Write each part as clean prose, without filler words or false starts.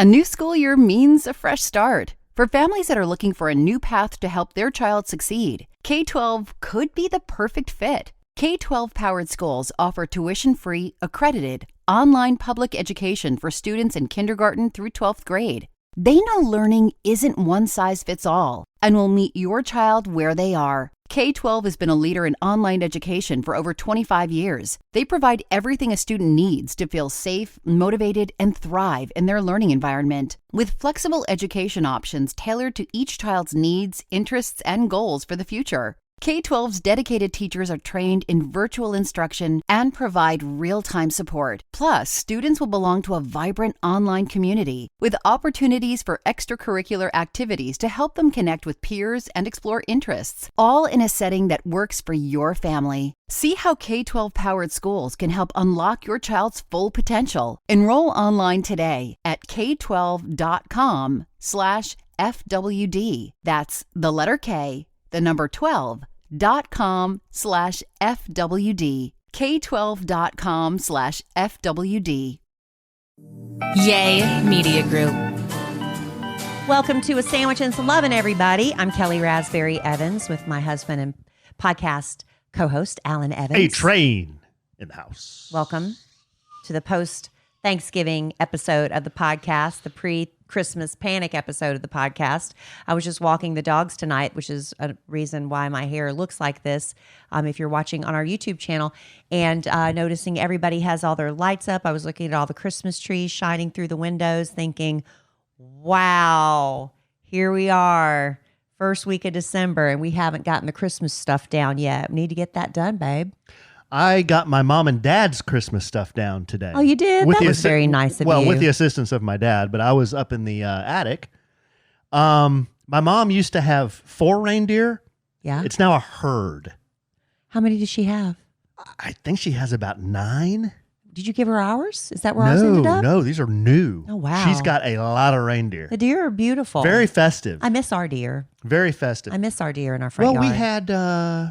A new school year means a fresh start. For families that are looking for a new path to help their child succeed, K-12 could be the perfect fit. K-12 powered schools offer tuition-free, accredited, online public education for students in kindergarten through 12th grade. They know learning isn't one size fits all and will meet your child where they are. K-12 has been a leader in online education for over 25 years. They provide everything a student needs to feel safe, motivated, and thrive in their learning environment. With flexible education options tailored to each child's needs, interests, and goals for the future. K-12's dedicated teachers are trained in virtual instruction and provide real-time support. Plus, students will belong to a vibrant online community with opportunities for extracurricular activities to help them connect with peers and explore interests, all in a setting that works for your family. See how K-12-powered schools can help unlock your child's full potential. Enroll online today at k12.com/FWD. That's the letter K, the number 12.com/FWD. K12.com/FWD. Yay Media Group. Welcome to A Sandwich and Some Lovin', everybody. I'm Kelly Raspberry Evans with my husband and podcast co-host, Alan Evans. A train in the house. Welcome to the post-Thanksgiving episode of the podcast, the pre-Christmas panic episode of the podcast. I was just walking the dogs tonight, which is a reason why my hair looks like this, if you're watching on our YouTube channel, and noticing everybody has all their lights up. I was looking at all the Christmas trees shining through the windows thinking, wow, here we are, first week of December, and we haven't gotten the Christmas stuff down yet. We need to get that done, babe. I got my mom and dad's Christmas stuff down today. Oh, you did? That was very nice of you. Well, with the assistance of my dad, but I was up in the attic. My mom used to have 4 reindeer. Yeah. It's now a herd. How many does she have? I think she has about 9. Did you give her ours? Is that where ours ended up? No, these are new. Oh, wow. She's got a lot of reindeer. The deer are beautiful. Very festive. I miss our deer. Very festive. I miss our deer in our front Well, yard.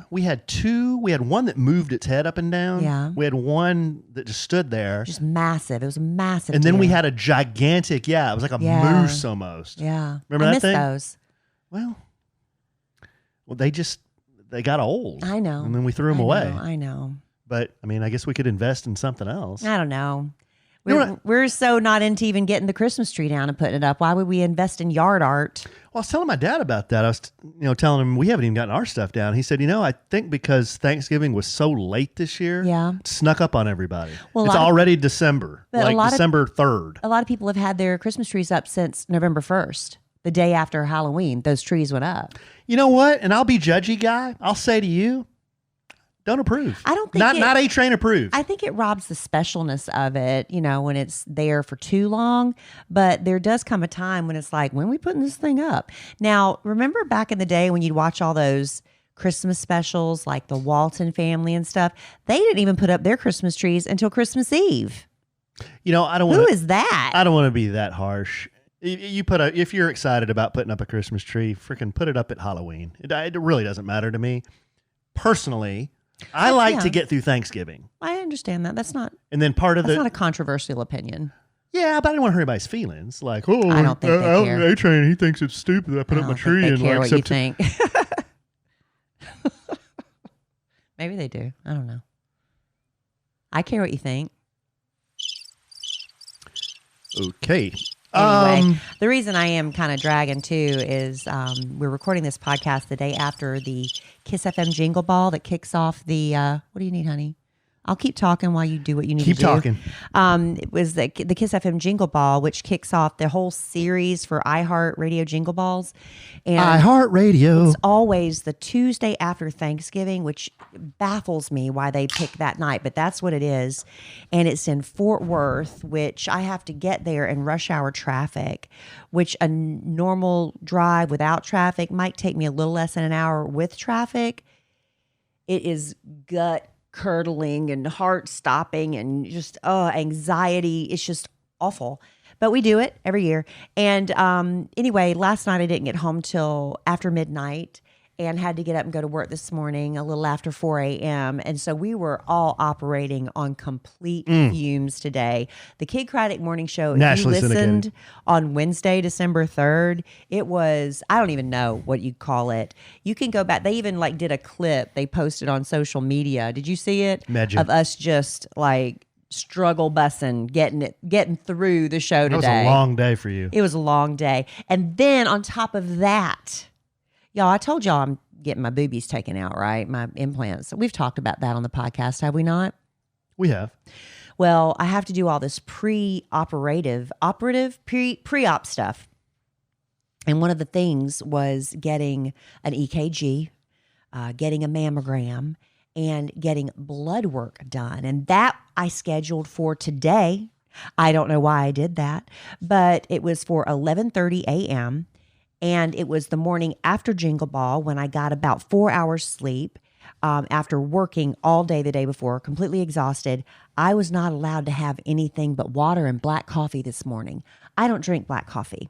we had 2. We had one that moved its head up and down. Yeah. We had one that just stood there. Just massive. It was a massive And then we deer. had a gigantic, it was like a moose almost. Yeah. Remember I that miss thing? those. Well, they got old. I know. And then we threw them away. I know. But, I mean, I guess we could invest in something else. I don't know. You know We're so not into even getting the Christmas tree down and putting it up. Why would we invest in yard art? Well, I was telling my dad about that. I was, telling him we haven't even gotten our stuff down. He said, I think because Thanksgiving was so late this year, it snuck up on everybody. Well, it's already December, December 3rd. A lot of people have had their Christmas trees up since November 1st, the day after Halloween. Those trees went up. You know what? And I'll be judgy guy. I'll say to you, don't approve. I don't think not A Train approved. I think it robs the specialness of it, when it's there for too long. But there does come a time when it's like, when are we putting this thing up? Now, remember back in the day when you'd watch all those Christmas specials like the Walton family and stuff? They didn't even put up their Christmas trees until Christmas Eve. I don't want. Who is that? I don't want to be that harsh. If you're excited about putting up a Christmas tree, freaking put it up at Halloween. It really doesn't matter to me. Personally, I like to get through Thanksgiving. I understand that. That's not. And then that's not a controversial opinion. Yeah, but I didn't want to hurt anybody's feelings. Like, I don't think they care. A-Train, he thinks it's stupid that I put up my tree and like what you think. Maybe they do. I don't know. I care what you think. Okay. Anyway, the reason I am kind of dragging too is we're recording this podcast the day after the Kiss FM Jingle Ball that kicks off the. What do you need, honey? I'll keep talking while you do what you need to do. Keep talking. It was the Kiss FM Jingle Ball, which kicks off the whole series for iHeart Radio Jingle Balls. And iHeart Radio. It's always the Tuesday after Thanksgiving, which baffles me why they pick that night, but that's what it is. And it's in Fort Worth, which I have to get there in rush hour traffic, which a normal drive without traffic might take me a little less than an hour with traffic. It is gut curdling and heart stopping and just anxiety. It's just awful, but we do it every year. And anyway, last night I didn't get home till after midnight, and had to get up and go to work this morning a little after 4 a.m. And so we were all operating on complete fumes today. The Kid Craddock Morning Show, if Nationally you listened syndicated. on Wednesday, December 3rd, it was, I don't even know what you call it. You can go back. They even like did a clip they posted on social media. Did you see it? Imagine. Of us just like struggle bussing, getting through the show today. That was a long day for you. It was a long day. And then on top of that, y'all, I told y'all I'm getting my boobies taken out, right? My implants. We've talked about that on the podcast, have we not? We have. Well, I have to do all this pre-op stuff. And one of the things was getting an EKG, getting a mammogram, and getting blood work done. And that I scheduled for today. I don't know why I did that, but it was for 11:30 a.m. And it was the morning after Jingle Ball when I got about 4 hours sleep after working all day the day before, completely exhausted. I was not allowed to have anything but water and black coffee this morning. I don't drink black coffee.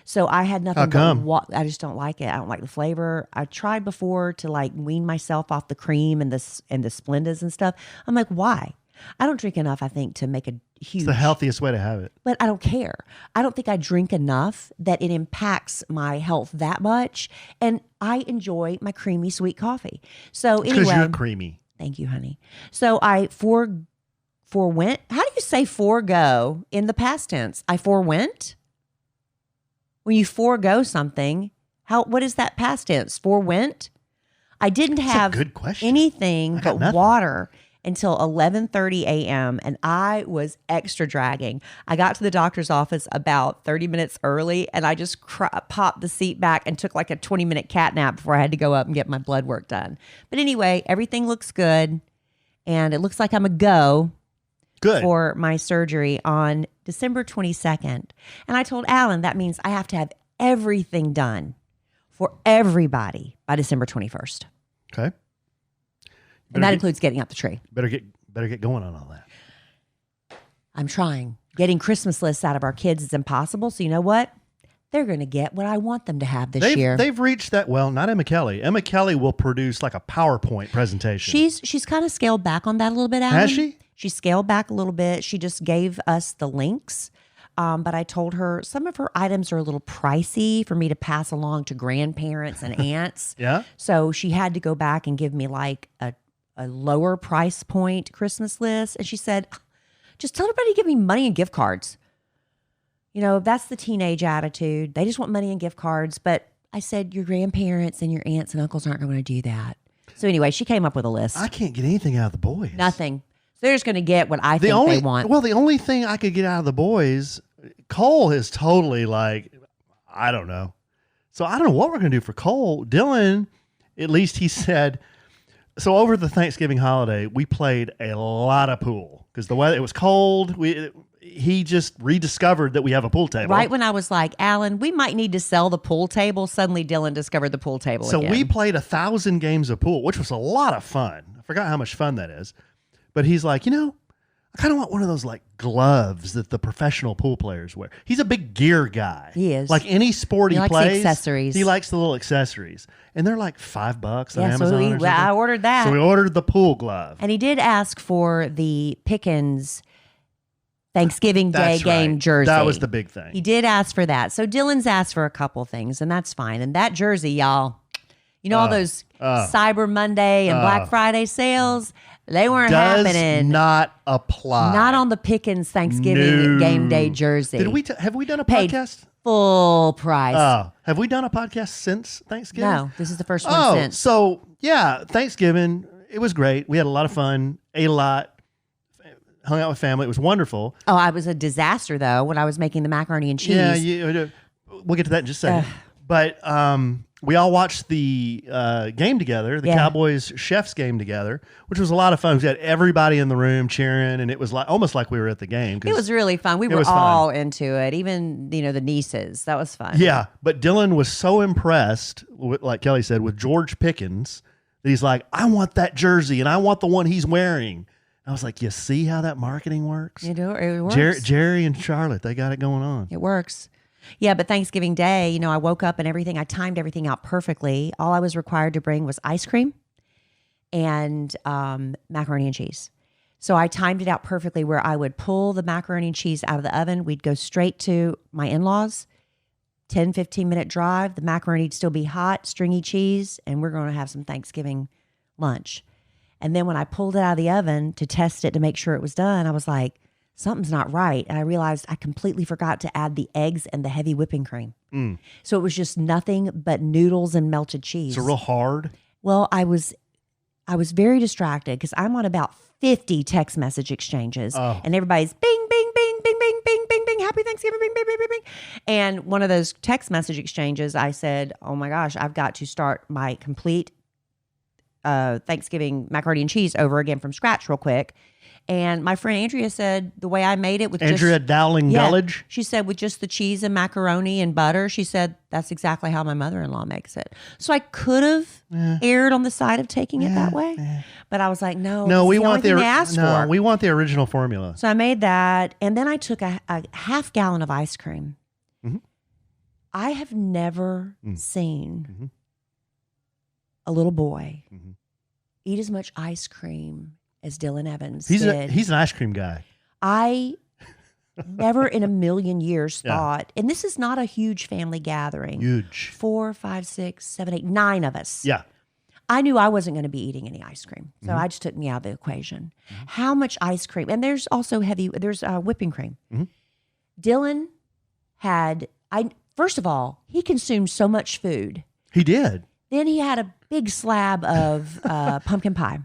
So I had nothing. How come? But I just don't like it. I don't like the flavor. I tried before to like wean myself off the cream and the Splendas and stuff. I'm like, why? I don't drink enough, I think, to make a huge. It's the healthiest way to have it. But I don't care. I don't think I drink enough that it impacts my health that much. And I enjoy my creamy, sweet coffee. So anyway. Because you're creamy. Thank you, honey. So I forewent. How do you say forego in the past tense? I forewent? When you forego something, what is that past tense? Forewent? I didn't have good question. anything but nothing. water until 11:30 a.m. and I was extra dragging. I got to the doctor's office about 30 minutes early and I just popped the seat back and took like a 20-minute cat nap before I had to go up and get my blood work done. But anyway, everything looks good and it looks like I'm a go. Good. For my surgery on December 22nd. And I told Alan that means I have to have everything done for everybody by December 21st. Okay. And that includes getting up the tree. Better get going on all that. I'm trying. Getting Christmas lists out of our kids is impossible. So you know what? They're going to get what I want them to have this year. They've reached that. Well, not Emma Kelly. Emma Kelly will produce like a PowerPoint presentation. She's kind of scaled back on that a little bit, Alan. Has she? She scaled back a little bit. She just gave us the links. But I told her some of her items are a little pricey for me to pass along to grandparents and aunts. Yeah. So she had to go back and give me like a lower price point Christmas list. And she said, just tell everybody to give me money and gift cards. You know, that's the teenage attitude. They just want money and gift cards. But I said, your grandparents and your aunts and uncles aren't going to do that. So anyway, she came up with a list. I can't get anything out of the boys. Nothing. So they're just going to get what I think they want. Well, the only thing I could get out of the boys, Cole is totally like, I don't know. So I don't know what we're going to do for Cole. Dylan, at least he said, so over the Thanksgiving holiday, we played a lot of pool because the weather, it was cold. He just rediscovered that we have a pool table. Right when I was like, Alan, we might need to sell the pool table, suddenly Dylan discovered the pool table So again. we played 1,000 games of pool, which was a lot of fun. I forgot how much fun that is. But he's like, I kind of want one of those like gloves that the professional pool players wear. He's a big gear guy. He is. Like any sport he likes the plays, accessories. he likes the little accessories. And they're like $5 on yeah, Amazon so or something. I ordered that. So we ordered the pool glove. And he did ask for the Pickens Thanksgiving Day That's game right. jersey. That was the big thing. He did ask for that. So Dylan's asked for a couple things, and that's fine. And that jersey, y'all, all those Cyber Monday and Black Friday sales, they weren't happening. Not apply. Not on the Pickens Thanksgiving game day jersey. Have we done a Paid podcast? Full price. Have we done a podcast since Thanksgiving? No, this is the first one since. So yeah, Thanksgiving, it was great. We had a lot of fun, ate a lot, hung out with family. It was wonderful. Oh, I was a disaster though when I was making the macaroni and cheese. Yeah, we'll get to that in just a second. But we all watched the game together, the Cowboys Chefs game together, which was a lot of fun. We had everybody in the room cheering, and it was like almost like we were at the game. It was really fun. We were all into it, even the nieces. That was fun. Yeah, but Dylan was so impressed, like Kelly said, with George Pickens that he's like, I want that jersey, and I want the one he's wearing. I was like, you see how that marketing works? It works. Jerry and Charlotte, they got it going on. It works. Yeah, but Thanksgiving Day, I woke up and everything, I timed everything out perfectly. All I was required to bring was ice cream and macaroni and cheese. So I timed it out perfectly where I would pull the macaroni and cheese out of the oven. We'd go straight to my in-laws, 10, 15-minute drive. The macaroni would still be hot, stringy cheese, and we're going to have some Thanksgiving lunch. And then when I pulled it out of the oven to test it to make sure it was done, I was like, something's not right. And I realized I completely forgot to add the eggs and the heavy whipping cream. So it was just nothing but noodles and melted cheese. It's real hard. Well, I was very distracted because I'm on about 50 text message exchanges and everybody's bing, bing, bing, bing, bing, bing, bing, bing, happy Thanksgiving, bing, bing, bing, bing, bing. And one of those text message exchanges, I said, oh my gosh, I've got to start my complete Thanksgiving macaroni and cheese over again from scratch real quick. And my friend Andrea said the way I made it with Andrea Dowling Gullidge. She said with just the cheese and macaroni and butter, she said that's exactly how my mother-in-law makes it. So I could have erred on the side of taking it that way, but I was like, no, we want we want the original formula. So I made that, and then I took a half gallon of ice cream. Mm-hmm. I have never seen a little boy eat as much ice cream as Dylan Evans did. He's an ice cream guy. I never in a million years thought, and this is not a huge family gathering. Huge. 4, 5, 6, 7, 8, 9 of us. Yeah. I knew I wasn't going to be eating any ice cream. So I just took me out of the equation. How much ice cream? And there's also there's whipping cream. Dylan first of all, he consumed so much food. He did. Then he had a big slab of pumpkin pie.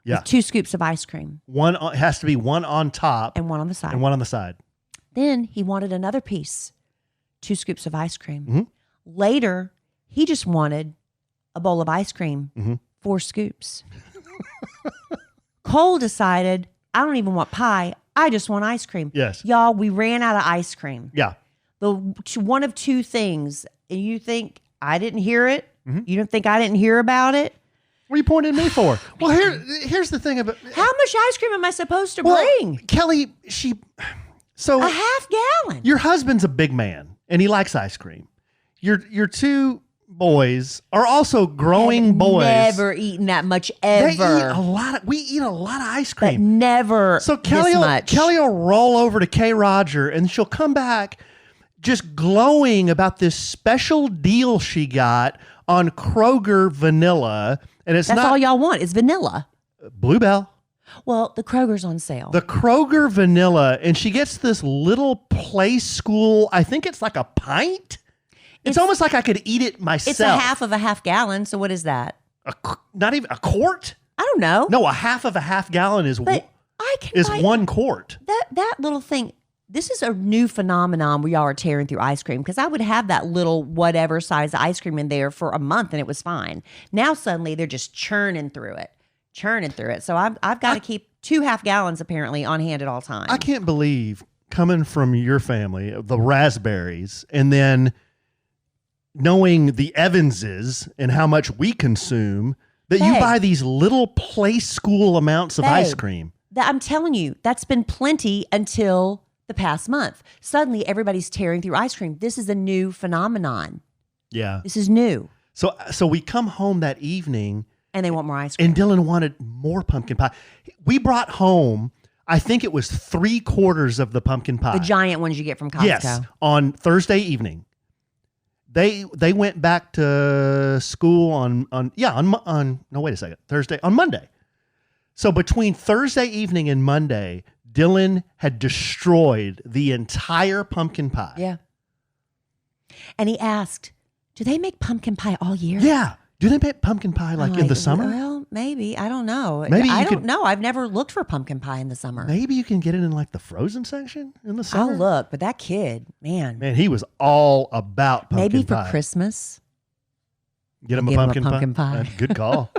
With 2 scoops of ice cream. One has to be one on top. And one on the side. And one on the side. Then he wanted another piece, 2 scoops of ice cream. Later, he just wanted a bowl of ice cream, 4 scoops. Cole decided, I don't even want pie. I just want ice cream. Yes. Y'all, we ran out of ice cream. Yeah. One of 2 things. And you think I didn't hear it? You don't think I didn't hear about it? What are you pointing at me for? Well, here's the thing about how much ice cream am I supposed to bring? Kelly, so a half gallon. Your husband's a big man and he likes ice cream. Your 2 boys are also growing boys. Never eaten that much ever. We eat a lot of ice cream. But never so this much. Kelly will roll over to K. Roger and she'll come back just glowing about this special deal she got on Kroger vanilla. And that's all y'all want is vanilla. Bluebell. Well, the Kroger's on sale. The Kroger vanilla, and she gets this little play school. I think it's like a pint. It's almost like I could eat it myself. It's a half of a half gallon. So what is that? Not even a quart? I don't know. No, a half of a half gallon is 1 quart. That little thing. This is a new phenomenon where y'all are tearing through ice cream because I would have that little whatever size ice cream in there for a month and it was fine. Now suddenly they're just churning through it. So I've got to keep 2 half gallons apparently on hand at all times. I can't believe coming from your family, the Raspberries, and then knowing the Evanses and how much we consume, that you buy these little play school amounts of ice cream. I'm telling you, that's been plenty until the past month. Suddenly everybody's tearing through ice cream. This is a new phenomenon. Yeah. This is new. So we come home that evening and they want more ice cream. And Dylan wanted more pumpkin pie. We brought home, I think it was 3/4 of the pumpkin pie. The giant ones you get from Costco. Yes, on Thursday evening. They went back to school on Monday. So between Thursday evening and Monday, Dylan had destroyed the entire pumpkin pie. Yeah. And he asked, do they make pumpkin pie all year? Yeah. Do they make pumpkin pie in the summer? Well, maybe. I don't know. I don't know. I've never looked for pumpkin pie in the summer. Maybe you can get it in the frozen section in the summer. I'll look. But that kid, man, he was all about pumpkin pie. Maybe for Christmas. Get him a pumpkin pie. Good call.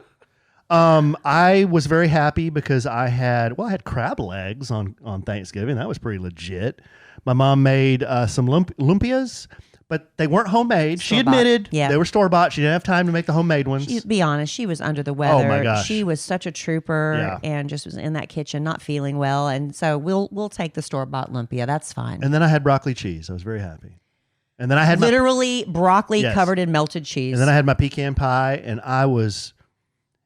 I was very happy because I had crab legs on Thanksgiving. That was pretty legit. My mom made some lumpias, but they weren't homemade. She admitted they were store-bought. She didn't have time to make the homemade ones. Be honest, she was under the weather. Oh my gosh. She was such a trooper and just was in that kitchen not feeling well. And so we'll take the store-bought lumpia. That's fine. And then I had broccoli cheese. I was very happy. And then I had literally broccoli Yes. covered in melted cheese. and then I had my pecan pie, and I was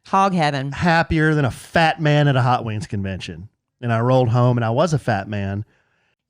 Hog heaven. happier than a fat man at a Hot Wings convention. And I rolled home, and I was a fat man.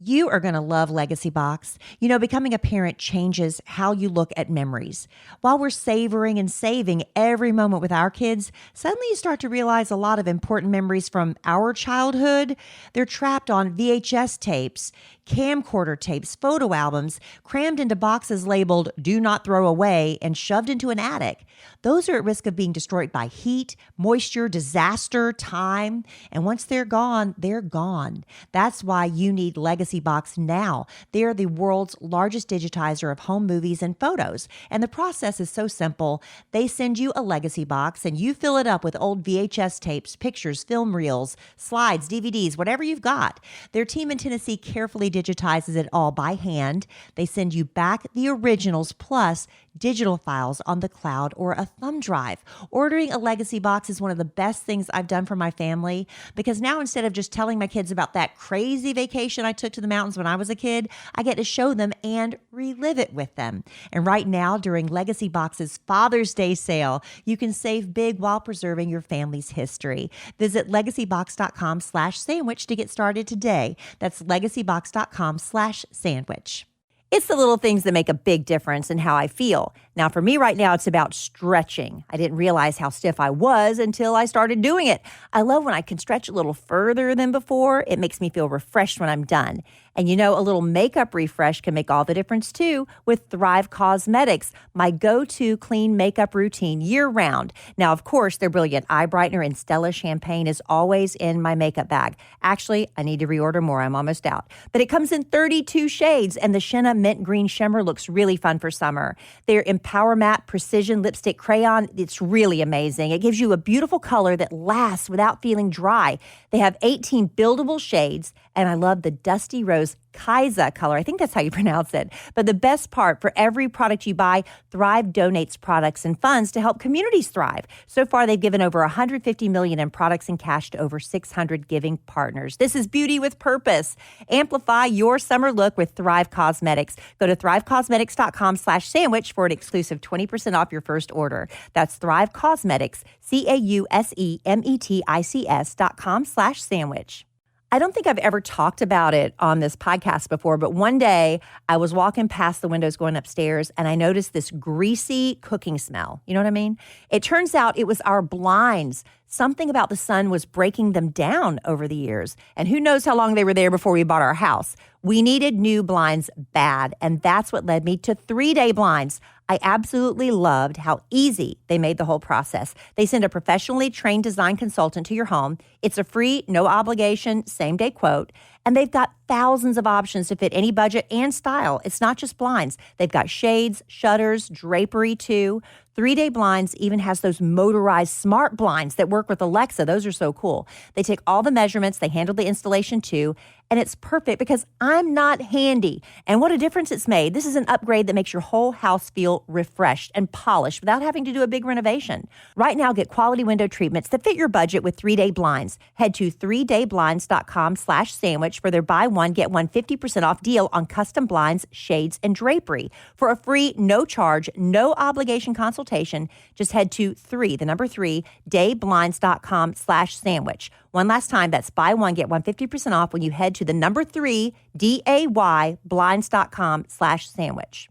You are going to love Legacy Box. You know, becoming a parent changes how you look at memories. While we're savoring and saving every moment with our kids, suddenly you start to realize a lot of important memories from our childhood. They're trapped on VHS tapes, camcorder tapes, photo albums, crammed into boxes labeled "Do Not Throw Away" and shoved into an attic. Those are at risk of being destroyed by heat, moisture, disaster, time. And once they're gone, they're gone. That's why you need Legacy Box now. They're the world's largest digitizer of home movies and photos. And the process is so simple. They send you a Legacy Box and you fill it up with old VHS tapes, pictures, film reels, slides, DVDs, whatever you've got. Their team in Tennessee carefully digitizes it all by hand. They send you back the originals plus digital files on the cloud or a thumb drive. Ordering a Legacy Box is one of the best things I've done for my family, because now instead of just telling my kids about that crazy vacation I took to the mountains when I was a kid, I get to show them and relive it with them. And right now, during Legacy Box's Father's Day sale, you can save big while preserving your family's history. Visit legacybox.com/sandwich to get started today. That's legacybox.com/sandwich. It's the little things that make a big difference in how I feel. Now, for me right now, it's about stretching. I didn't realize how stiff I was until I started doing it. I love when I can stretch a little further than before. It makes me feel refreshed when I'm done. And you know, a little makeup refresh can make all the difference too with Thrive Cosmetics, my go-to clean makeup routine year-round. Now, of course, their brilliant eye brightener and Stella champagne is always in my makeup bag. Actually, I need to reorder more. I'm almost out. But it comes in 32 shades, and the Shenna Mint Green Shimmer looks really fun for summer. Their Empower Matte Precision Lipstick Crayon, it's really amazing. It gives you a beautiful color that lasts without feeling dry. They have 18 buildable shades, and I love the Dusty Rose Kaisa color. I think that's how you pronounce it. But the best part, for every product you buy, Thrive donates products and funds to help communities thrive. So far, they've given over $150 million in products and cash to over 600 giving partners. This is beauty with purpose. Amplify your summer look with Thrive Cosmetics. Go to thrivecosmetics.com/sandwich for an exclusive 20% off your first order. That's Thrive Cosmetics, CAUSEMETICS.com/sandwich. I don't think I've ever talked about it on this podcast before, but one day I was walking past the windows going upstairs and I noticed this greasy cooking smell. You know what I mean? It turns out it was our blinds. Something about the sun was breaking them down over the years. And who knows how long they were there before we bought our house. We needed new blinds bad, and that's what led me to 3-Day Blinds. I absolutely loved how easy they made the whole process. They send a professionally trained design consultant to your home. It's a free, no obligation, same-day quote. And they've got thousands of options to fit any budget and style. It's not just blinds. They've got shades, shutters, drapery too. 3-Day Blinds even has those motorized smart blinds that work with Alexa. Those are so cool. They take all the measurements. They handle the installation too. And it's perfect because I'm not handy. And what a difference it's made. This is an upgrade that makes your whole house feel refreshed and polished without having to do a big renovation. Right now, get quality window treatments that fit your budget with 3-Day Blinds. Head to 3dayblinds.com/sandwich for their buy one, get one 50% off deal on custom blinds, shades, and drapery. For a free, no charge, no obligation consultation, just head to 3dayblinds.com/sandwich. One last time, that's buy one, get one 50% off when you head to the 3dayblinds.com/sandwich.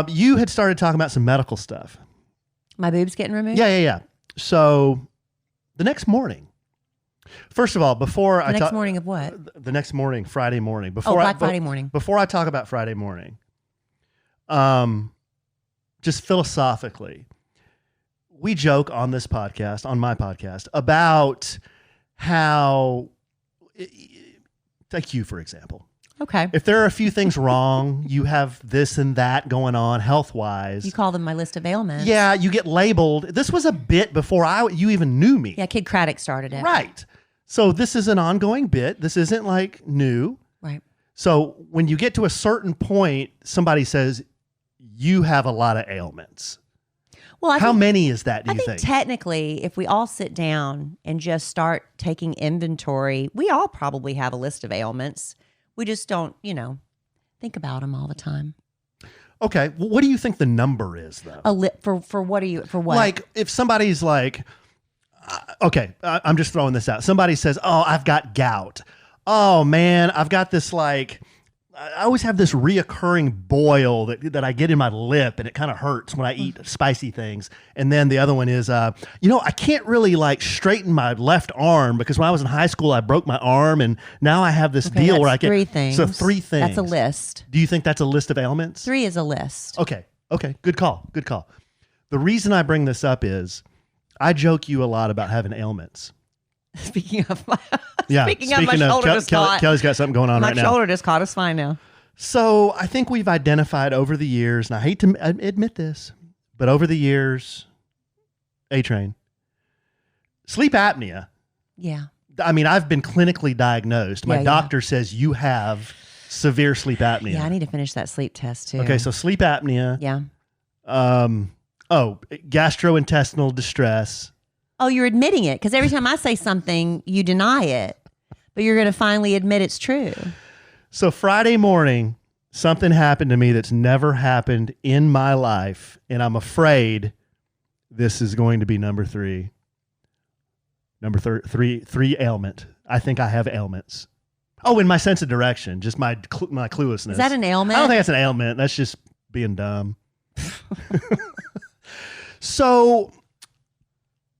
You had started talking about some medical stuff. My boobs getting removed? Yeah. So the next morning, first of all, before The next morning of what? The next morning, Friday morning. Friday morning. Before I talk about Friday morning, just philosophically, we joke on this podcast, on my podcast, about how, take you for example. Okay. If there are a few things wrong, you have this and that going on health-wise. You call them my list of ailments. Yeah, you get labeled. This was a bit before you even knew me. Yeah, Kid Craddock started it. Right. So this is an ongoing bit. This isn't like new. Right. So when you get to a certain point, somebody says, you have a lot of ailments. Well, How many is that, do I you think think? technically, if we all sit down and just start taking inventory, we all probably have a list of ailments. We just don't, think about them all the time. Okay. Well, what do you think the number is, though? For what are you, for what? Like, if somebody's like, okay, I'm just throwing this out. Somebody says, oh, I've got gout. Oh, man, I've got this, like, I always have this reoccurring boil that I get in my lip, and it kind of hurts when I eat spicy things. And then the other one is, I can't really like straighten my left arm because when I was in high school, I broke my arm, and now I have this deal where I get 3 things. So 3 things. That's a list. Do you think that's a list of ailments? 3 is a list. Okay. Good call. The reason I bring this up is I joke you a lot about having ailments. Speaking of my shoulder just caught. Kelly's got something going on right now. My shoulder just caught. It's fine now. So I think we've identified over the years, and I hate to admit this, but over the years, A-Train, sleep apnea. Yeah. I mean, I've been clinically diagnosed. My doctor says you have severe sleep apnea. Yeah, I need to finish that sleep test too. Okay, so sleep apnea. Yeah. Gastrointestinal distress. Oh, you're admitting it, because every time I say something, you deny it, but you're going to finally admit it's true. So Friday morning, something happened to me that's never happened in my life, and I'm afraid this is going to be number 3. Three ailment. I think I have ailments. Oh, and my sense of direction, just my cluelessness. Is that an ailment? I don't think that's an ailment. That's just being dumb. So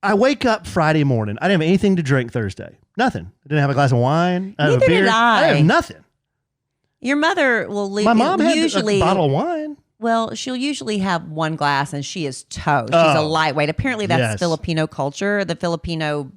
I wake up Friday morning. I didn't have anything to drink Thursday. Nothing. I didn't have a glass of wine. I Neither did I. have nothing. Your mother will leave. My mom usually, had a bottle of wine. Well, she'll usually have 1 glass, and she is toast. She's a lightweight. Apparently, that's Filipino culture. The Filipino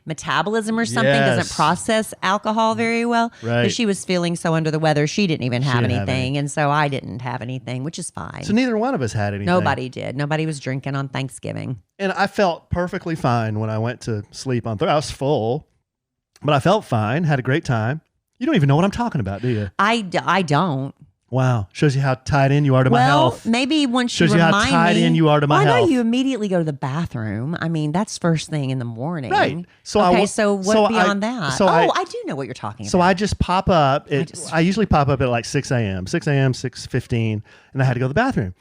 metabolism or something doesn't process alcohol very well. Right. But she was feeling so under the weather, she didn't even have anything. And so I didn't have anything, which is fine. So neither one of us had anything. Nobody did. Nobody was drinking on Thanksgiving. And I felt perfectly fine when I went to sleep on Thursday. I was full, but I felt fine, had a great time. You don't even know what I'm talking about, do you? I don't. Wow. Shows you how tied in you are to my health. Well, maybe once you Shows remind you how tied in you are to my health. I know health. you immediately go to the bathroom. I mean, that's first thing in the morning. Right. So what beyond that? I do know what you're talking about. So I just pop up. I usually pop up at like 6 a.m., 6:15, and I had to go to the bathroom.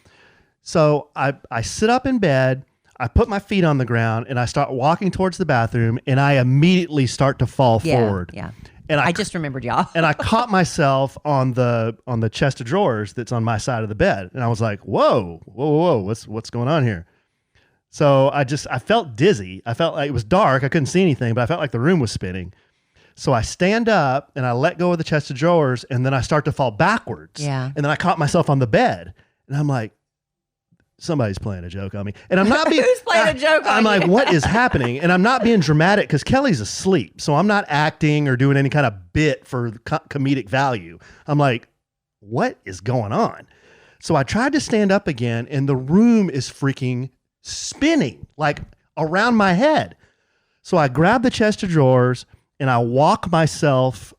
So I sit up in bed, I put my feet on the ground, and I start walking towards the bathroom, and I immediately start to fall forward. Yeah. And I just remembered y'all. And I caught myself on the chest of drawers that's on my side of the bed. And I was like, whoa, what's going on here? So I felt dizzy. I felt like it was dark. I couldn't see anything, but I felt like the room was spinning. So I stand up and I let go of the chest of drawers, and then I start to fall backwards. Yeah. And then I caught myself on the bed, and I'm like, somebody's playing a joke on me. And I'm not being... Who's playing a joke on I'm you? like, what is happening? And I'm not being dramatic because Kelly's asleep. So I'm not acting or doing any kind of bit for comedic value. I'm like, what is going on? So I tried to stand up again, and the room is freaking spinning like around my head. So I grab the chest of drawers and I walk myself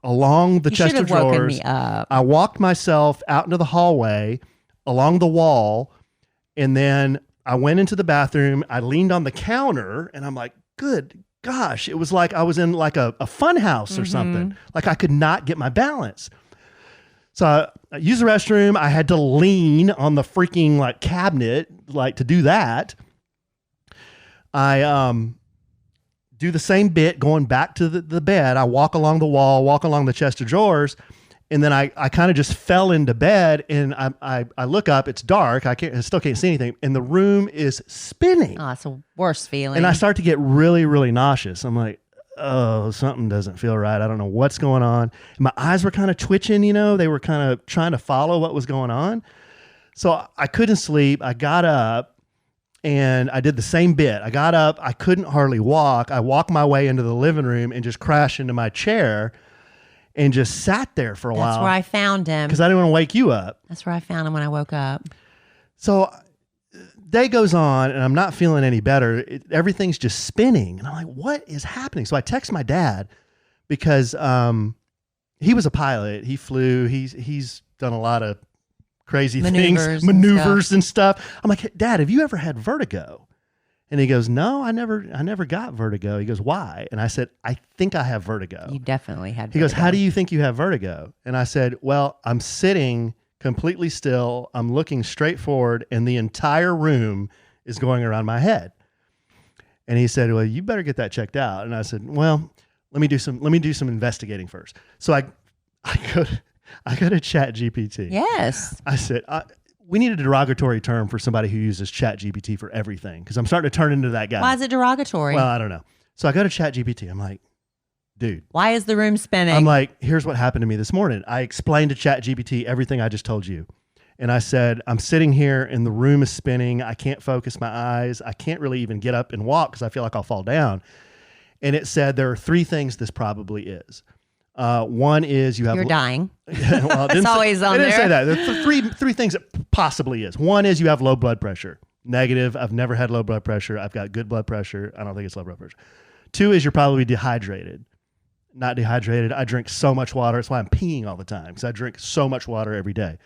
along the chest of drawers. You should have woken me up. I walked myself out into the hallway along the wall. And then I went into the bathroom. I leaned on the counter, and I'm like, good gosh. It was like I was in like a fun house or something. Like I could not get my balance. So I used the restroom. I had to lean on the freaking like cabinet, like to do that. I do the same bit going back to the bed. I walk along the wall, walk along the chest of drawers. And then I kind of just fell into bed, and I look up. It's dark. I still can't see anything, and the room is spinning. Oh, it's a worse feeling. And I start to get really, really nauseous. I'm like, oh, something doesn't feel right. I don't know what's going on. And my eyes were kind of twitching. They were kind of trying to follow what was going on. So I couldn't sleep. I got up, and I did the same bit. I got up. I couldn't hardly walk. I walked my way into the living room and just crashed into my chair. And just sat there for a while. That's where I found him. Because I didn't want to wake you up. That's where I found him when I woke up. So day goes on, and I'm not feeling any better. Everything's just spinning. And I'm like, what is happening? So I text my dad because he was a pilot. He flew. He's done a lot of crazy maneuvers and stuff. I'm like, Dad, have you ever had vertigo? And he goes, no, I never got vertigo. He goes, why? And I said, I think I have vertigo. You definitely had vertigo. He goes, how do you think you have vertigo? And I said, well, I'm sitting completely still. I'm looking straight forward, and the entire room is going around my head. And he said, well, you better get that checked out. And I said, well, let me do some investigating first. So I go to Chat GPT. Yes. I said, we need a derogatory term for somebody who uses Chat GPT for everything, because I'm starting to turn into that guy. Why is it derogatory? Well, I don't know. So I go to Chat GPT. I'm like, dude. Why is the room spinning? I'm like, here's what happened to me this morning. I explained to Chat GPT everything I just told you. And I said, I'm sitting here and the room is spinning. I can't focus my eyes. I can't really even get up and walk because I feel like I'll fall down. And it said there are 3 things this probably is. One is you have... You're dying. Well, it's always on there. I didn't say that. There's three things it possibly is. One is you have low blood pressure. Negative. I've never had low blood pressure. I've got good blood pressure. I don't think it's low blood pressure. 2 is you're probably dehydrated. Not dehydrated. I drink so much water. That's why I'm peeing all the time, because I drink so much water every day.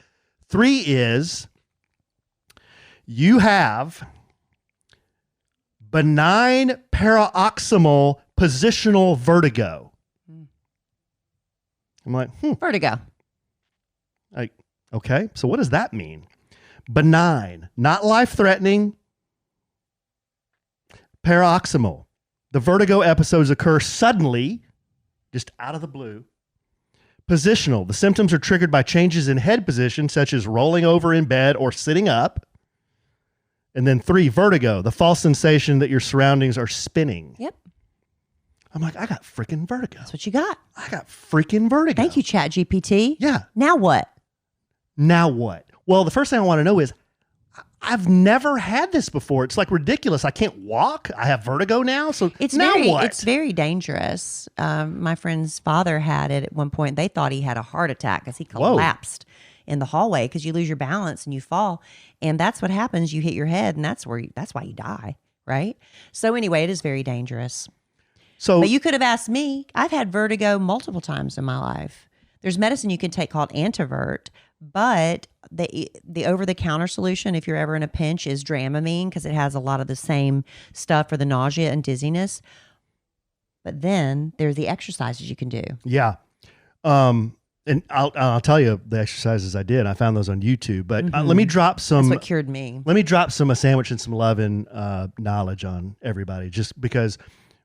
3 is you have benign paroxysmal positional vertigo. I'm like, Vertigo. Like, okay, so what does that mean? Benign, not life-threatening. Paroxysmal. The vertigo episodes occur suddenly, just out of the blue. Positional. The symptoms are triggered by changes in head position, such as rolling over in bed or sitting up. And then 3, vertigo. The false sensation that your surroundings are spinning. Yep. I'm like, I got freaking vertigo. That's what you got. I got freaking vertigo. Thank you, Chat GPT. Yeah. Now what? Now what? Well, the first thing I want to know is, I've never had this before. It's like ridiculous. I can't walk. I have vertigo now. So now what? It's very dangerous. My friend's father had it at one point. They thought he had a heart attack because he collapsed in the hallway because you lose your balance and you fall. And that's what happens. You hit your head, and that's why you die, right? So anyway, it is very dangerous. But you could have asked me. I've had vertigo multiple times in my life. There's medicine you can take called Antivert, but the over-the-counter solution, if you're ever in a pinch, is Dramamine, because it has a lot of the same stuff for the nausea and dizziness. But then there's the exercises you can do. Yeah. And I'll tell you the exercises I did. I found those on YouTube. But let me drop some. That's what cured me. Let me drop a sandwich and some love and knowledge on everybody, just because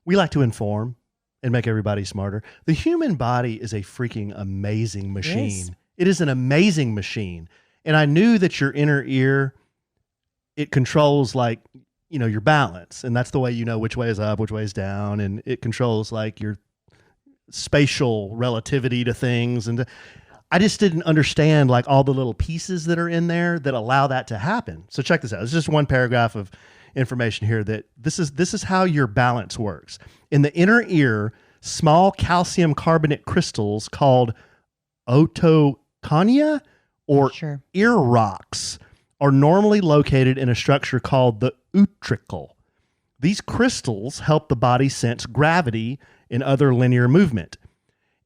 we like to inform and make everybody smarter. The human body is a freaking amazing machine. It is an amazing machine. And I knew that your inner ear, it controls like, your balance. And that's the way you know which way is up, which way is down. And it controls like your spatial relativity to things. And I just didn't understand like all the little pieces that are in there that allow that to happen. So check this out. It's just one paragraph of information here that this is how your balance works. In the inner ear, small calcium carbonate crystals called otoconia or ear rocks are normally located in a structure called the utricle. These crystals help the body sense gravity and other linear movement.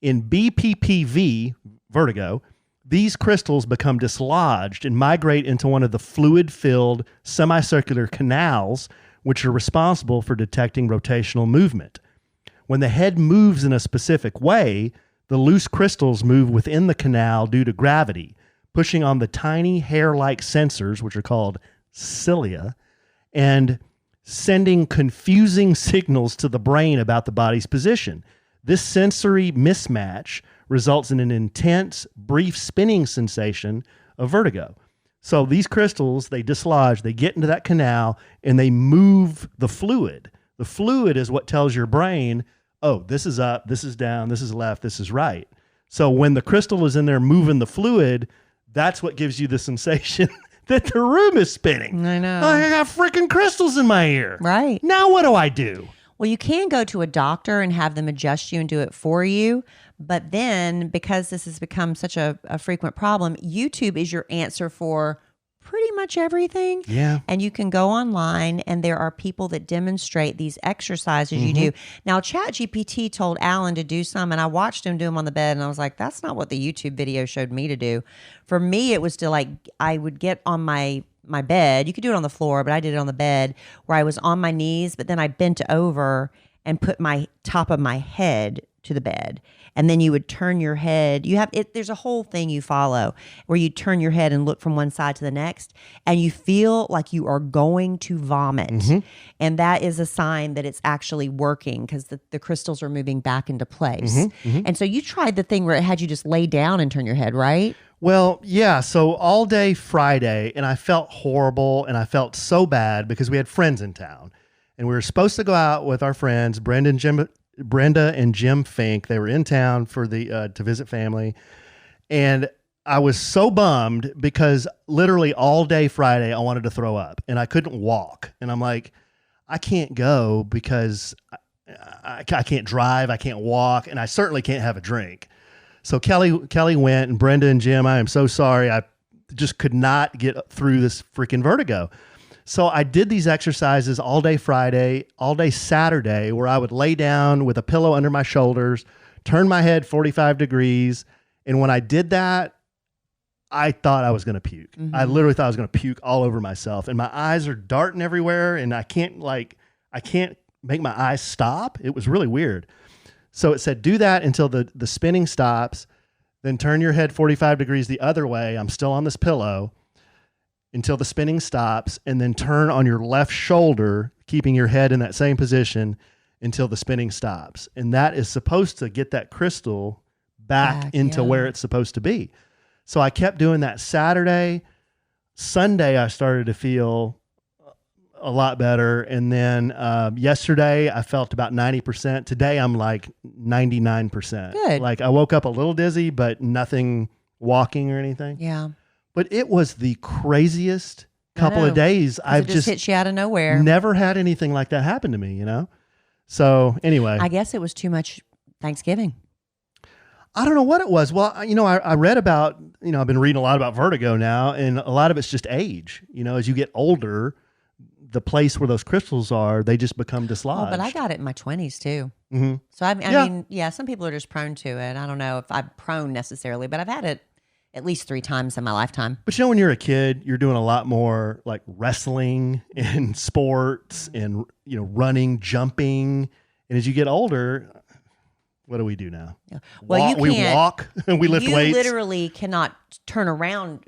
In BPPV, vertigo, these crystals become dislodged and migrate into one of the fluid-filled semicircular canals, which are responsible for detecting rotational movement. When the head moves in a specific way, the loose crystals move within the canal due to gravity, pushing on the tiny hair-like sensors, which are called cilia, and sending confusing signals to the brain about the body's position. This sensory mismatch results in an intense, brief spinning sensation of vertigo. So these crystals, they dislodge, they get into that canal, and they move the fluid. The fluid is what tells your brain, oh, this is up, this is down, this is left, this is right. So when the crystal is in there moving the fluid, that's what gives you the sensation that the room is spinning. I know. I got freaking crystals in my ear. Right. Now what do I do? Well, you can go to a doctor and have them adjust you and do it for you. But then, because this has become such a frequent problem, YouTube is your answer for pretty much everything. Yeah. And you can go online, and there are people that demonstrate these exercises you do. Now, ChatGPT told Alan to do some, and I watched him do them on the bed, and I was like, that's not what the YouTube video showed me to do. For me, it was to I would get on my bed. You could do it on the floor, but I did it on the bed where I was on my knees, but then I bent over and put my top of my head to the bed, and then you would turn your head. There's a whole thing you follow where you turn your head and look from one side to the next, and you feel like you are going to vomit. And that is a sign that it's actually working because the crystals are moving back into place. And so you tried the thing where it had you just lay down and turn your head, right? Well, yeah. So all day Friday, and I felt horrible, and I felt so bad because we had friends in town, and we were supposed to go out with our friends, Brenda and Jim Fink. They were in town for to visit family, and I was so bummed because literally all day Friday I wanted to throw up, and I couldn't walk, and I'm like, I can't go because I can't drive, I can't walk, and I certainly can't have a drink. So Kelly went, and Brenda and Jim, I am so sorry. I just could not get through this freaking vertigo. So I did these exercises all day Friday, all day Saturday, where I would lay down with a pillow under my shoulders, turn my head 45 degrees. And when I did that, I thought I was going to puke. I literally thought I was going to puke all over myself. And my eyes are darting everywhere, and I can't make my eyes stop. It was really weird. So it said, do that until the spinning stops, then turn your head 45 degrees the other way. I'm still on this pillow until the spinning stops, and then turn on your left shoulder, keeping your head in that same position until the spinning stops. And that is supposed to get that crystal back into where it's supposed to be. So I kept doing that Saturday. Sunday, I started to feel a lot better. And then yesterday I felt about 90%. Today I'm like 99%. Good. Like I woke up a little dizzy, but nothing walking or anything. Yeah. But it was the craziest couple of days. I've just hit you out of nowhere. Never had anything like that happen to me, you know? So anyway. I guess it was too much Thanksgiving. I don't know what it was. Well, I read about, I've been reading a lot about vertigo now, and a lot of it's just age. As you get older, the place where those crystals are, they just become dislodged. Oh, but I got it in my 20s too. So I mean, some people are just prone to it. I don't know if I'm prone necessarily, but I've had it at least 3 times in my lifetime. But when you're a kid, you're doing a lot more like wrestling and sports and, running, jumping. And as you get older, what do we do now? Yeah. Well, we walk and we lift weights. You literally cannot turn around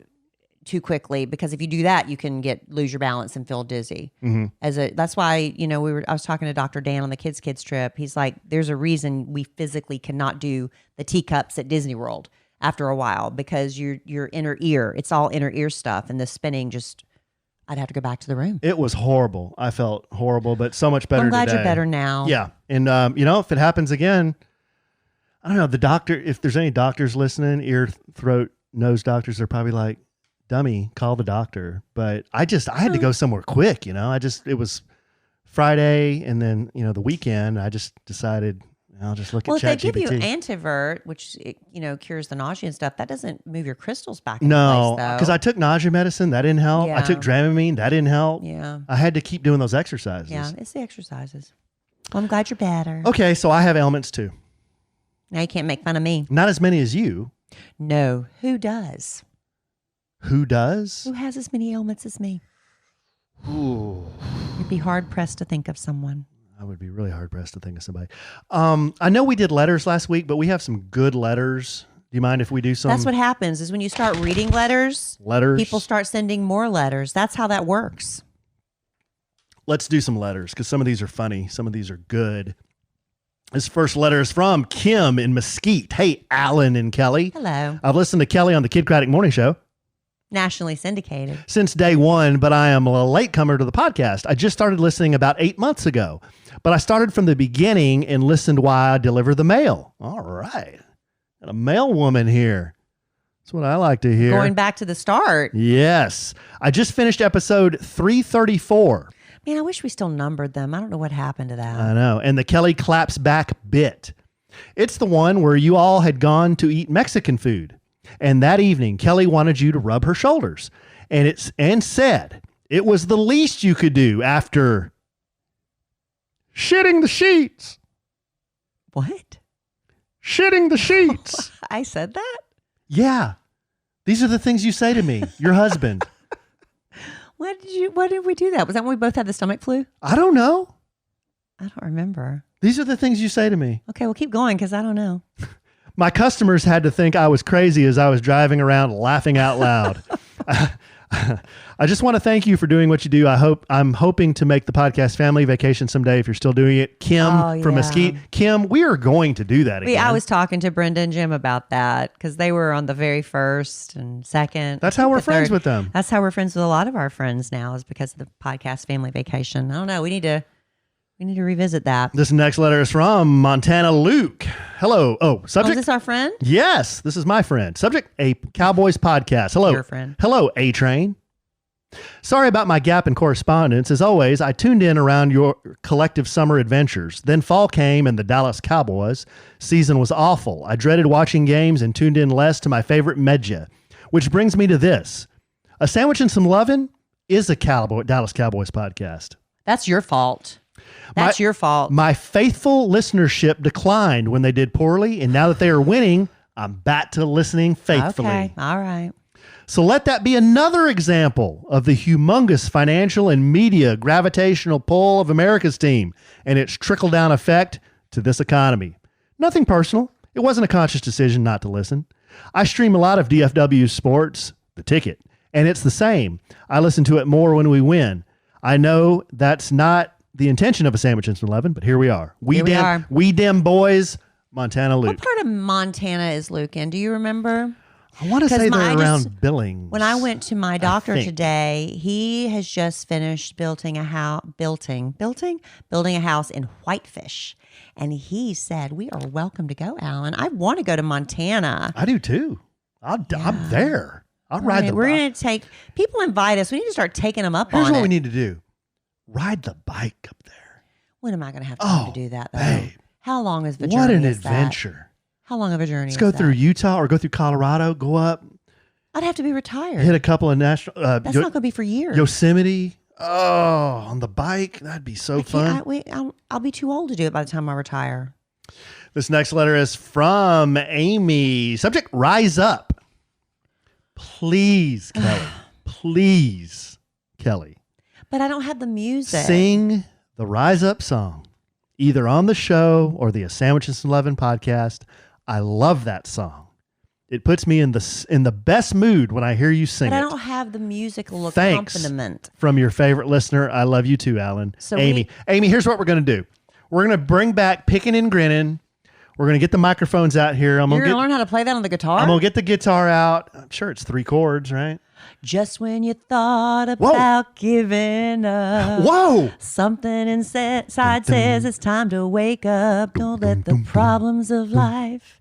too quickly, because if you do that, you can lose your balance and feel dizzy. That's why, I was talking to Dr. Dan on the kids trip. He's like, there's a reason we physically cannot do the teacups at Disney World after a while, because your inner ear, it's all inner ear stuff, and the spinning I'd have to go back to the room. It was horrible. I felt horrible, but so much better. I'm glad today. you're better now. Yeah. And, if it happens again, I don't know, the doctor, if there's any doctors listening, ear, throat, nose doctors, they're probably like, dummy, call the doctor. But I had to go somewhere quick, it was Friday, and then, the weekend, I just decided I'll just look at ChatGPT. Well, if they give you Antivert, which, cures the nausea and stuff, that doesn't move your crystals back into No, place, though. because I took nausea medicine. That didn't help. Yeah. I took Dramamine. That didn't help. Yeah. I had to keep doing those exercises. Yeah, it's the exercises. Well, I'm glad you're better. Okay, so I have ailments too. Now you can't make fun of me. Not as many as you. No. Who does? Who does? Who has as many ailments as me? Ooh. You'd be hard-pressed to think of someone. I would be really hard-pressed to think of somebody. I know we did letters last week, but we have some good letters. Do you mind if we do some? That's what happens is when you start reading letters, people start sending more letters. That's how that works. Let's do some letters, because some of these are funny. Some of these are good. This first letter is from Kim in Mesquite. Hey, Allen and Kelly. Hello. I've listened to Kelly on the Kid Craddock Morning Show Nationally syndicated since day one, but I am a latecomer to the podcast. I just started listening about 8 months ago, but I started from the beginning and listened while I deliver the mail. All right. Got a mail woman here. That's what I like to hear. Going back to the start. Yes. I just finished episode 334. Man, I wish we still numbered them. I don't know what happened to that. I know. And the Kelly claps back bit. It's the one where you all had gone to eat Mexican food. And that evening, Kelly wanted you to rub her shoulders. And said it was the least you could do after shitting the sheets. What? Shitting the sheets. I said that? Yeah. These are the things you say to me, your husband. Why did we do that? Was that when we both had the stomach flu? I don't know. I don't remember. These are the things you say to me. Okay, well, keep going because I don't know. My customers had to think I was crazy as I was driving around laughing out loud. I just want to thank you for doing what you do. I'm hoping to make the podcast family vacation someday if you're still doing it. Kim from Mesquite. Kim, we are going to do that again. I was talking to Brenda and Jim about that because they were on the very first and second. That's how we're friends with them. That's how we're friends with a lot of our friends now, is because of the podcast family vacation. I don't know. We need to revisit that. This next letter is from Montana Luke. Hello. Subject. Is this our friend? Yes, this is my friend. Subject, a Cowboys podcast. Hello. Your friend. Hello, A-Train. Sorry about my gap in correspondence. As always, I tuned in around your collective summer adventures. Then fall came and the Dallas Cowboys season was awful. I dreaded watching games and tuned in less to my favorite media, which brings me to this. A Sandwich and Some Lovin' is a Dallas Cowboys podcast. That's your fault. That's your fault. My faithful listenership declined when they did poorly, and now that they are winning, I'm back to listening faithfully. Okay, all right. So let that be another example of the humongous financial and media gravitational pull of America's team and its trickle-down effect to this economy. Nothing personal. It wasn't a conscious decision not to listen. I stream a lot of DFW sports, The Ticket, and it's the same. I listen to it more when we win. I know that's not the intention of a Sandwich and Some 11, but here we are. We dem boys, Montana Luke. What part of Montana is Luke in? Do you remember? I want to say they're around Billings. When I went to my doctor today, he has just finished building a house in Whitefish. And he said, we are welcome to go, Alan. I want to go to Montana. I do too. I'm there. I'll ride the bike. We're going to take, people invite us. We need to start taking them up on it. Here's what we need to do. Ride the bike up there. When am I going to have time to do that, though? Babe. How long is the journey? What an adventure. How long of a journey Let's go through Utah or go through Colorado, go up. I'd have to be retired. Hit a couple of national... That's not going to be for years. Yosemite. Oh, on the bike. That'd be so fun. I'll be too old to do it by the time I retire. This next letter is from Amy. Subject, rise up. Please, Kelly. Please, Kelly. But I don't have the music. Sing the Rise Up song, either on the show or the A Sandwich and Some 11 podcast. I love that song. It puts me in the best mood when I hear you sing it. But I don't have the musical Thanks accompaniment. from your favorite listener. I love you too, Alan. So Amy, here's what we're going to do. We're going to bring back Pickin' and Grinnin'. We're going to get the microphones out here. You're going to learn how to play that on the guitar? I'm going to get the guitar out. I'm sure it's 3 chords, right? Just when you thought about giving up. Whoa! Something inside says it's time to wake up. Don't let the problems of life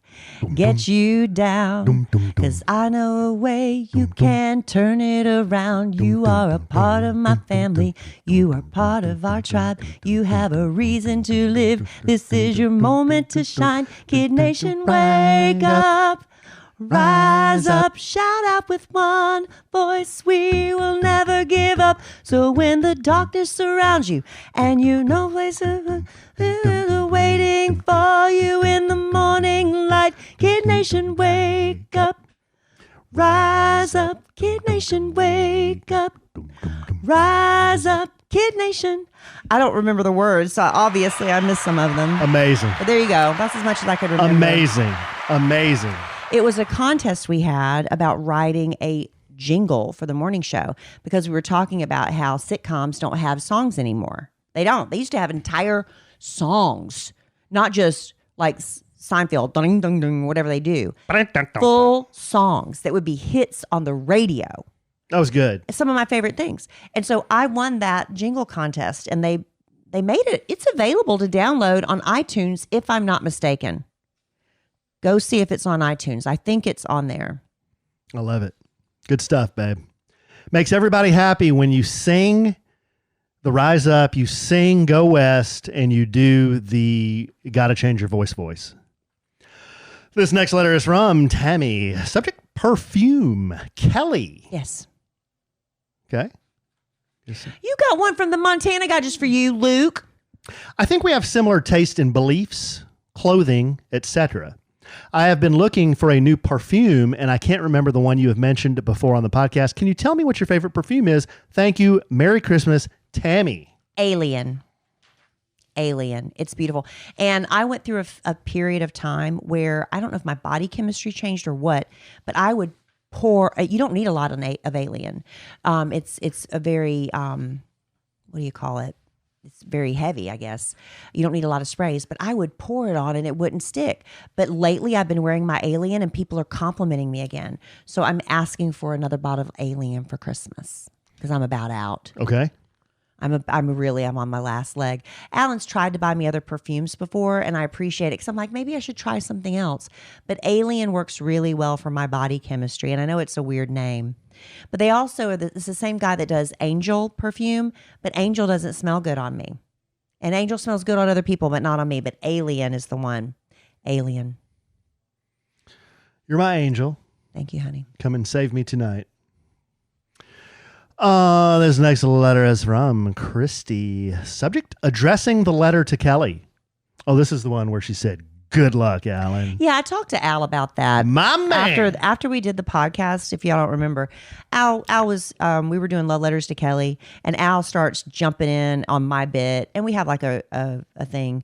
get you down. 'Cause I know a way you can turn it around. You are a part of my family. You are part of our tribe. You have a reason to live. This is your moment to shine. Kid Nation, wake up. Rise up, shout out with one voice, we will never give up. So when the darkness surrounds you and you know places waiting for you in the morning light, Kid Nation, wake up. Rise up, Kid Nation, wake up. Rise up, Kid Nation. I don't remember the words, so obviously I missed some of them. Amazing. But there you go. That's as much as I could remember. Amazing. It was a contest we had about writing a jingle for the morning show because we were talking about how sitcoms don't have songs anymore. They don't. They used to have entire songs, not just like Seinfeld, ding, ding, ding, whatever they do. Full songs that would be hits on the radio. That was good. Some of my favorite things. And so I won that jingle contest, and they made it. It's available to download on iTunes, if I'm not mistaken. Go see if it's on iTunes. I think it's on there. I love it. Good stuff, babe. Makes everybody happy when you sing the Rise Up, you sing Go West, and you do the Gotta Change Your Voice. This next letter is from Tammy. Subject, perfume. Kelly. Yes. Okay. You got one from the Montana guy just for you, Luke. I think we have similar taste in beliefs, clothing, etc. I have been looking for a new perfume, and I can't remember the one you have mentioned before on the podcast. Can you tell me what your favorite perfume is? Thank you. Merry Christmas, Tammy. Alien. alien. It's beautiful. And I went through a period of time where I don't know if my body chemistry changed or what, but I would pour. You don't need a lot of alien. It's a very what do you call it? It's very heavy, I guess. You don't need a lot of sprays, but I would pour it on and it wouldn't stick. But lately I've been wearing my alien and people are complimenting me again. So I'm asking for another bottle of alien for Christmas because I'm about out. Okay. I'm on my last leg. Alan's tried to buy me other perfumes before and I appreciate it because I'm like, maybe I should try something else. But alien works really well for my body chemistry. And I know it's a weird name. But they also it's the same guy that does Angel perfume, but Angel doesn't smell good on me. And Angel smells good on other people, but not on me. But Alien is the one. Alien. You're my angel. Thank you, honey. Come and save me tonight. This next letter is from Christy. Subject, addressing the letter to Kelly. Oh, this is the one where she said, good luck, Alan. Yeah, I talked to Al about that. My man. After we did the podcast, if y'all don't remember, Al was we were doing love letters to Kelly, and Al starts jumping in on my bit, and we have like a thing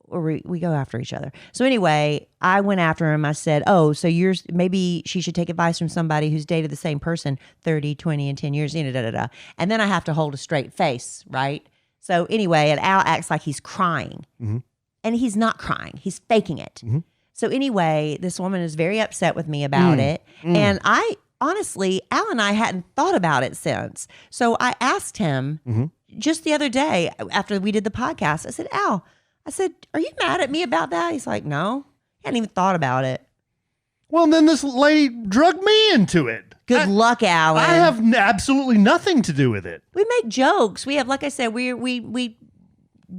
where we go after each other. So anyway, I went after him. I said, oh, so maybe she should take advice from somebody who's dated the same person 30, 20, and 10 years, and then I have to hold a straight face, right? So anyway, and Al acts like he's crying. Mm-hmm. And he's not crying. He's faking it. Mm-hmm. So anyway, this woman is very upset with me about it. And I honestly, Al and I hadn't thought about it since. So I asked him just the other day after we did the podcast, I said, Al, are you mad at me about that? He's like, no, he hadn't even thought about it. Well, then this lady drugged me into it. Good luck, Alan. I have absolutely nothing to do with it. We make jokes. We have, like I said, we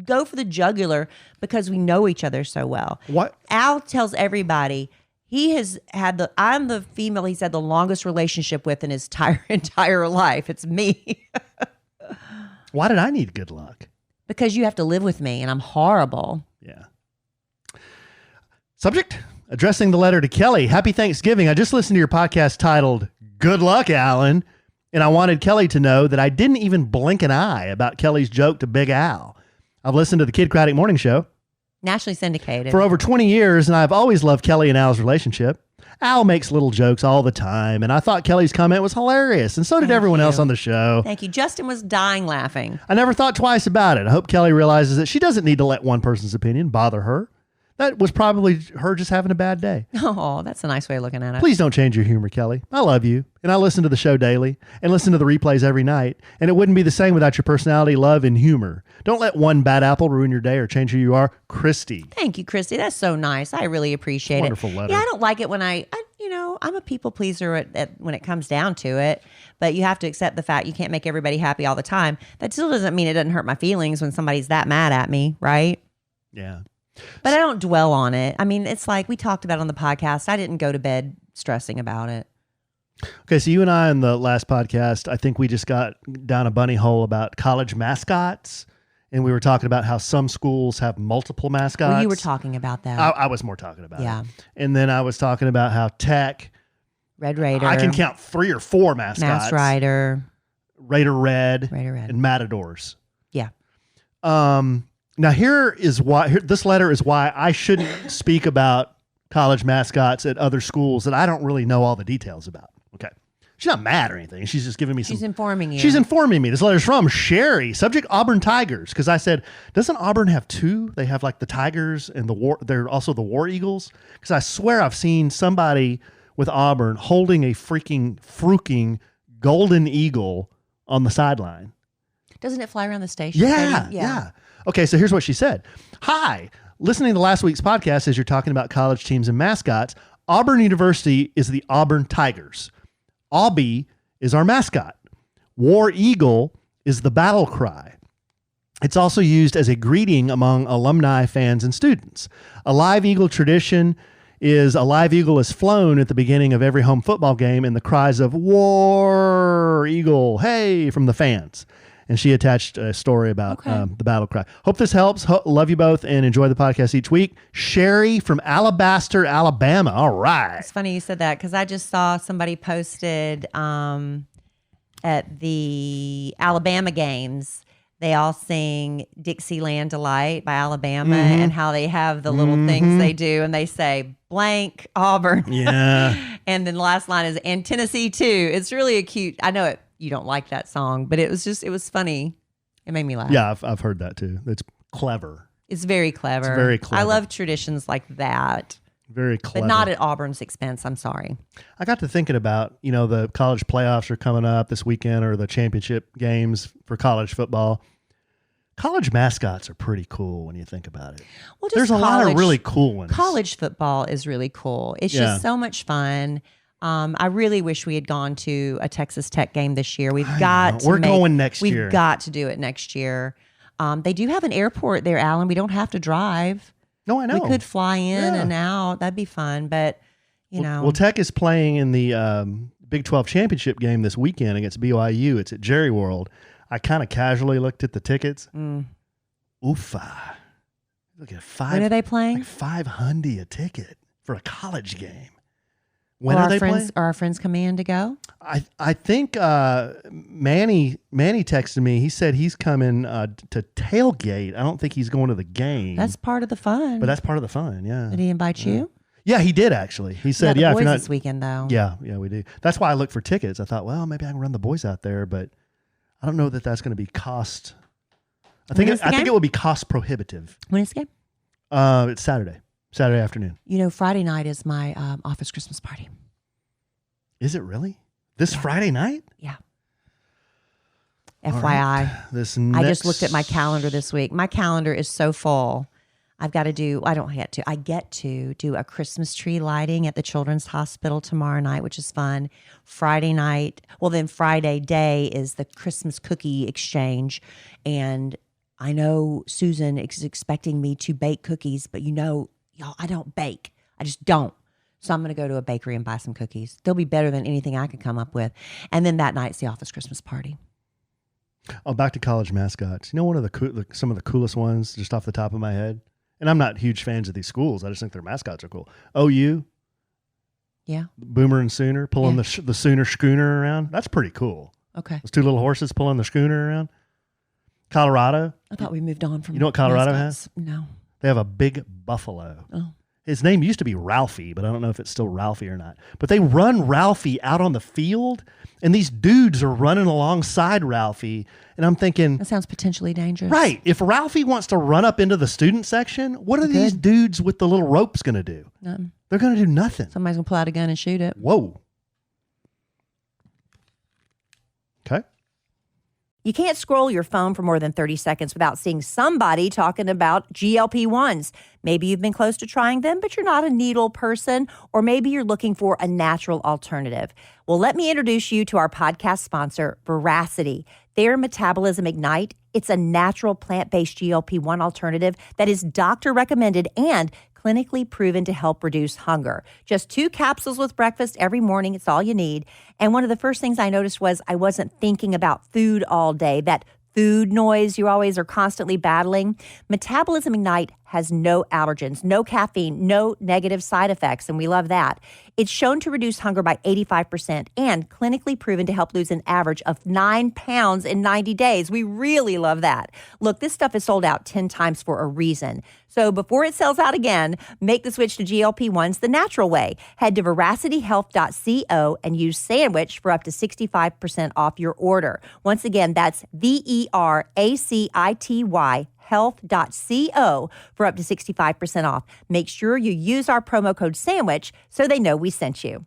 go for the jugular because we know each other so well. What? Al tells everybody he has had I'm the female he's had the longest relationship with in his entire life. It's me. Why did I need good luck? Because you have to live with me and I'm horrible. Yeah. Subject, addressing the letter to Kelly. Happy Thanksgiving. I just listened to your podcast titled Good Luck, Alan. And I wanted Kelly to know that I didn't even blink an eye about Kelly's joke to Big Al. I've listened to the Kid Craddock Morning Show. Nationally syndicated. For over 20 years, and I've always loved Kelly and Al's relationship. Al makes little jokes all the time, and I thought Kelly's comment was hilarious, and so did everyone else on the show. Thank you. Justin was dying laughing. I never thought twice about it. I hope Kelly realizes that she doesn't need to let one person's opinion bother her. That was probably her just having a bad day. Oh, that's a nice way of looking at it. Please don't change your humor, Kelly. I love you, and I listen to the show daily and listen to the replays every night, and it wouldn't be the same without your personality, love, and humor. Don't let one bad apple ruin your day or change who you are. Christy. Thank you, Christy. That's so nice. I really appreciate Wonderful letter. Yeah, I don't like it when I'm a people pleaser when it comes down to it, but you have to accept the fact you can't make everybody happy all the time. That still doesn't mean it doesn't hurt my feelings when somebody's that mad at me, right? Yeah. But I don't dwell on it. I mean, it's like we talked about on the podcast. I didn't go to bed stressing about it. Okay, so you and I in the last podcast, I think we just got down a bunny hole about college mascots, and we were talking about how some schools have multiple mascots. Well, you were talking about that. I was more talking about it. And then I was talking about how Tech, Red Raider, I can count 3 or 4 mascots. Mass Rider, Raider Red, and Matadors. Yeah. Now this letter is why I shouldn't speak about college mascots at other schools that I don't really know all the details about. Okay. She's not mad or anything. She's just giving me She's informing you. She's informing me. This letter's from Sherry. Subject, Auburn Tigers. Because I said, doesn't Auburn have 2? They have like the Tigers and they're also the War Eagles. Because I swear I've seen somebody with Auburn holding a freaking golden eagle on the sideline. Doesn't it fly around the station? Yeah. Okay, so here's what she said. Hi, listening to last week's podcast as you're talking about college teams and mascots, Auburn University is the Auburn Tigers. Aubie is our mascot. War Eagle is the battle cry. It's also used as a greeting among alumni, fans, and students. A live eagle tradition is a live eagle is flown at the beginning of every home football game and the cries of War Eagle, hey, from the fans. And she attached a story about the battle cry. Hope this helps. Love you both and enjoy the podcast each week. Sherry from Alabaster, Alabama. All right. It's funny you said that because I just saw somebody posted at the Alabama games they all sing Dixieland Delight by Alabama and how they have the little things they do and they say blank Auburn. Yeah. And then the last line is and Tennessee too. It's really a cute. I know you don't like that song, but it was funny. It made me laugh. Yeah, I've heard that too. It's clever. It's very clever. It's very clever. I love traditions like that. Very clever. But not at Auburn's expense. I'm sorry. I got to thinking about, the college playoffs are coming up this weekend, or the championship games for college football. College mascots are pretty cool when you think about it. Well, there's a lot of really cool ones. College football is really cool. It's just so much fun. I really wish we had gone to a Texas Tech game this year. We're going next year. We've got to do it next year. They do have an airport there, Alan. We don't have to drive. No, I know. We could fly in and out. That'd be fun. But, Well, Tech is playing in the Big 12 championship game this weekend against BYU. It's at Jerry World. I kind of casually looked at the tickets. Oofa. Look at when are they playing? Like $500 a ticket for a college game. When are they playing? Are our friends coming in to go? I think Manny texted me. He said he's coming to tailgate. I don't think he's going to the game. That's part of the fun. But that's part of the fun, yeah. Did he invite you? Yeah, he did actually. He said, "Yeah, if you're not this weekend though." Yeah, we do. That's why I looked for tickets. I thought, well, maybe I can run the boys out there, but I don't know that that's going to be cost. I think it will be cost prohibitive. When is the game? It's Saturday afternoon. Friday night is my office Christmas party. Is it really? This Friday night? Yeah. FYI. Right. I just looked at my calendar this week. My calendar is so full. I get to do a Christmas tree lighting at the Children's Hospital tomorrow night, which is fun. Friday day is the Christmas cookie exchange. And I know Susan is expecting me to bake cookies, but y'all, I don't bake. I just don't. So I'm going to go to a bakery and buy some cookies. They'll be better than anything I could come up with. And then that night's the office Christmas party. Oh, back to college mascots. One of some of the coolest ones just off the top of my head. And I'm not huge fans of these schools. I just think their mascots are cool. OU. Yeah. Boomer and Sooner pulling the Sooner schooner around. That's pretty cool. Okay. Those two little horses pulling the schooner around. Colorado. I thought we moved on from. You know what Colorado mascots. has? No. They have a big buffalo. Oh. His name used to be Ralphie, but I don't know if it's still Ralphie or not. But they run Ralphie out on the field, and these dudes are running alongside Ralphie. And I'm thinking, that sounds potentially dangerous. Right. If Ralphie wants to run up into the student section, what are these dudes with the little ropes going to do? Nothing. They're going to do nothing. Somebody's going to pull out a gun and shoot it. Whoa. Okay. You can't scroll your phone for more than 30 seconds without seeing somebody talking about GLP-1s. Maybe you've been close to trying them, but you're not a needle person, or maybe you're looking for a natural alternative. Well, let me introduce you to our podcast sponsor, Veracity. Their Metabolism Ignite. It's a natural plant-based GLP-1 alternative that is doctor recommended and clinically proven to help reduce hunger. Just 2 capsules with breakfast every morning. It's all you need. And one of the first things I noticed was I wasn't thinking about food all day. That food noise you always are constantly battling. Metabolism Ignite has no allergens, no caffeine, no negative side effects, and we love that. It's shown to reduce hunger by 85% and clinically proven to help lose an average of 9 pounds in 90 days. We really love that. Look, this stuff is sold out 10 times for a reason. So before it sells out again, make the switch to GLP-1s the natural way. Head to veracityhealth.co and use sandwich for up to 65% off your order. Once again, that's VERACITY health.co for up to 65% off. Make sure you use our promo code SANDWICH so they know we sent you.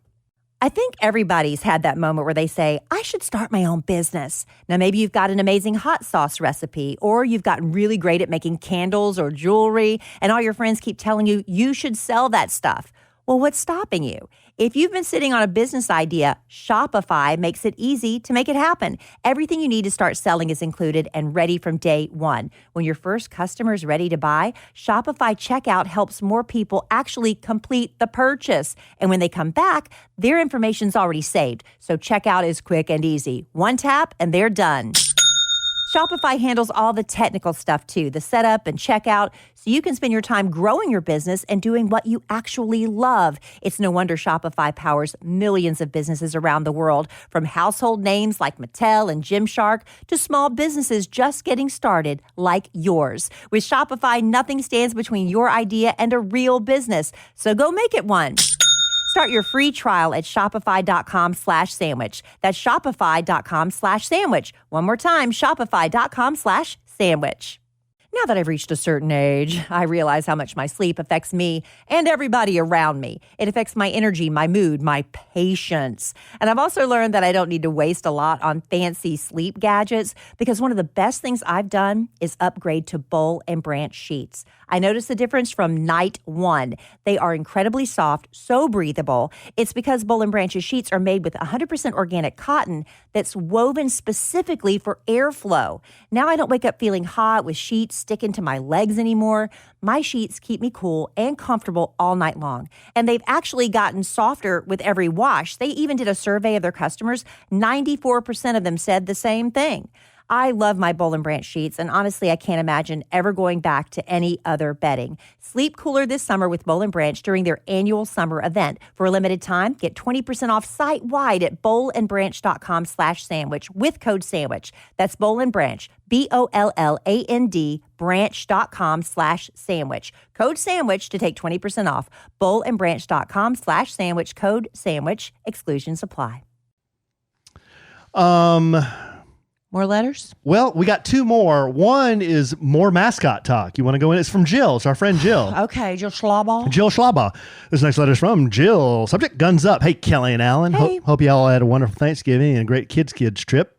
I think everybody's had that moment where they say, I should start my own business. Now, maybe you've got an amazing hot sauce recipe, or you've gotten really great at making candles or jewelry, and all your friends keep telling you you should sell that stuff. Well, what's stopping you? If you've been sitting on a business idea, Shopify makes it easy to make it happen. Everything you need to start selling is included and ready from day one. When your first customer is ready to buy, Shopify Checkout helps more people actually complete the purchase. And when they come back, their information's already saved. So checkout is quick and easy. One tap and they're done. Shopify handles all the technical stuff too, the setup and checkout, so you can spend your time growing your business and doing what you actually love. It's no wonder Shopify powers millions of businesses around the world, from household names like Mattel and Gymshark to small businesses just getting started like yours. With Shopify, nothing stands between your idea and a real business, so go make it one. Start your free trial at shopify.com/sandwich. That's shopify.com/sandwich. One more time, shopify.com/sandwich. Now that I've reached a certain age, I realize how much my sleep affects me and everybody around me. It affects my energy, my mood, my patience. And I've also learned that I don't need to waste a lot on fancy sleep gadgets, because one of the best things I've done is upgrade to Boll and Branch sheets. I noticed the difference from night one. They are incredibly soft, so breathable. It's because Boll and Branch's sheets are made with 100% organic cotton that's woven specifically for airflow. Now I don't wake up feeling hot with sheets sticking to my legs anymore. My sheets keep me cool and comfortable all night long. And they've actually gotten softer with every wash. They even did a survey of their customers. 94% of them said the same thing. I love my Boll and Branch sheets, and honestly, I can't imagine ever going back to any other bedding. Sleep cooler this summer with Boll and Branch during their annual summer event. For a limited time, get 20% off site-wide at bollandbranch.com/sandwich with code SANDWICH. That's Boll and Branch, BOLLAND, branch.com/sandwich. Code SANDWICH to take 20% off. bollandbranch.com/sandwich, code SANDWICH. Exclusions apply. More letters? Well, we got two more. One is more mascot talk. You want to go in? It's from Jill. It's our friend Jill. Okay, Jill Schlaball. Jill Schlaball. This next letter is from Jill. Subject, guns up. Hey, Kellie and Allen. Hey. Hope you all had a wonderful Thanksgiving and a great kids trip.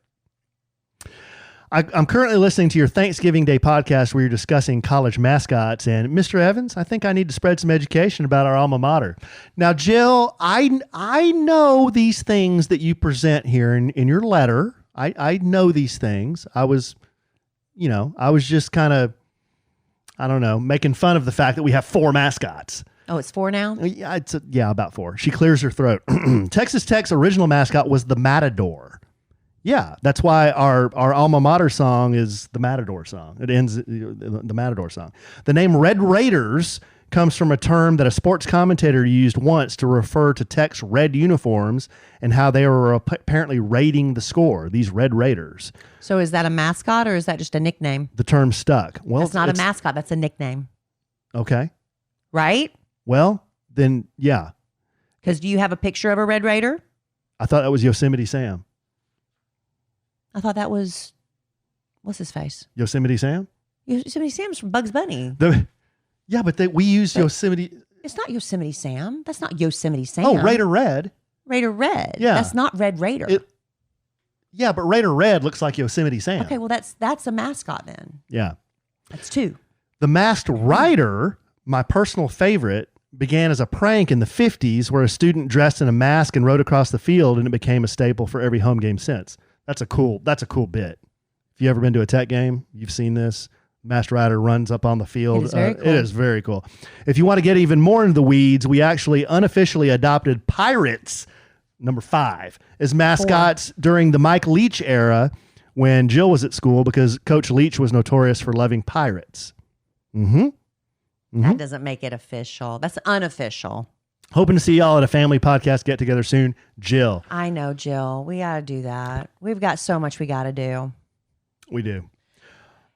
I'm currently listening to your Thanksgiving Day podcast where you're discussing college mascots. And Mr. Evans, I think I need to spread some education about our alma mater. Now, Jill, I know these things that you present here in your letter. I know these things. I was just kind of, I don't know, making fun of the fact that we have 4 mascots. Oh, it's 4 now? Yeah, about 4. She clears her throat. Texas Tech's original mascot was the Matador. Yeah, that's why our alma mater song is the Matador song. It ends the Matador song. The name Red Raiders comes from a term that a sports commentator used once to refer to Tech's red uniforms and how they were apparently raiding the score, these Red Raiders. So is that a mascot or is that just a nickname? The term stuck. Well, that's not a mascot. That's a nickname. Okay. Right? Well, then, yeah. Because do you have a picture of a Red Raider? I thought that was Yosemite Sam. I thought that was, what's his face? Yosemite Sam? Yosemite Sam's from Bugs Bunny. Yeah, but we use Yosemite. It's not Yosemite Sam. That's not Yosemite Sam. Oh, Raider Red. Raider Red. Yeah. That's not Red Raider. Yeah, but Raider Red looks like Yosemite Sam. Okay, well, that's a mascot then. Yeah. That's 2. The Masked Rider, my personal favorite, began as a prank in the 50s where a student dressed in a mask and rode across the field, and it became a staple for every home game since. That's a cool bit. If you ever been to a Tech game, you've seen this. Masked Rider runs up on the field. It is very cool. It is very cool. If you want to get even more into the weeds, we actually unofficially adopted Pirates, number 5, as mascots during the Mike Leach era when Jill was at school, because Coach Leach was notorious for loving pirates. That doesn't make it official. That's unofficial. Hoping to see y'all at a family podcast get together soon. Jill. I know, Jill. We got to do that. We've got so much we got to do. We do.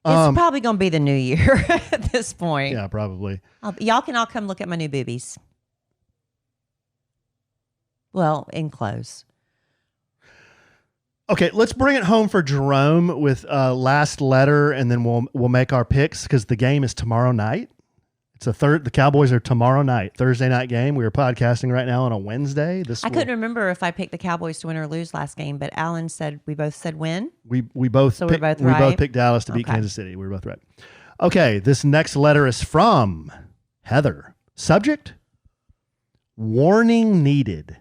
It's probably going to be the new year at this point. Yeah, probably. Y'all can all come look at my new boobies. Well, in clothes. Okay, let's bring it home for Jerome with last letter, and then we'll make our picks because the game is tomorrow night. It's the Cowboys are tomorrow night, Thursday night game. We are podcasting right now on a Wednesday. I couldn't remember if I picked the Cowboys to win or lose last game, but Alan said we both said win. We both we're both right? We both picked Dallas to beat Kansas City. We were both right. Okay, this next letter is from Heather. Subject: warning needed.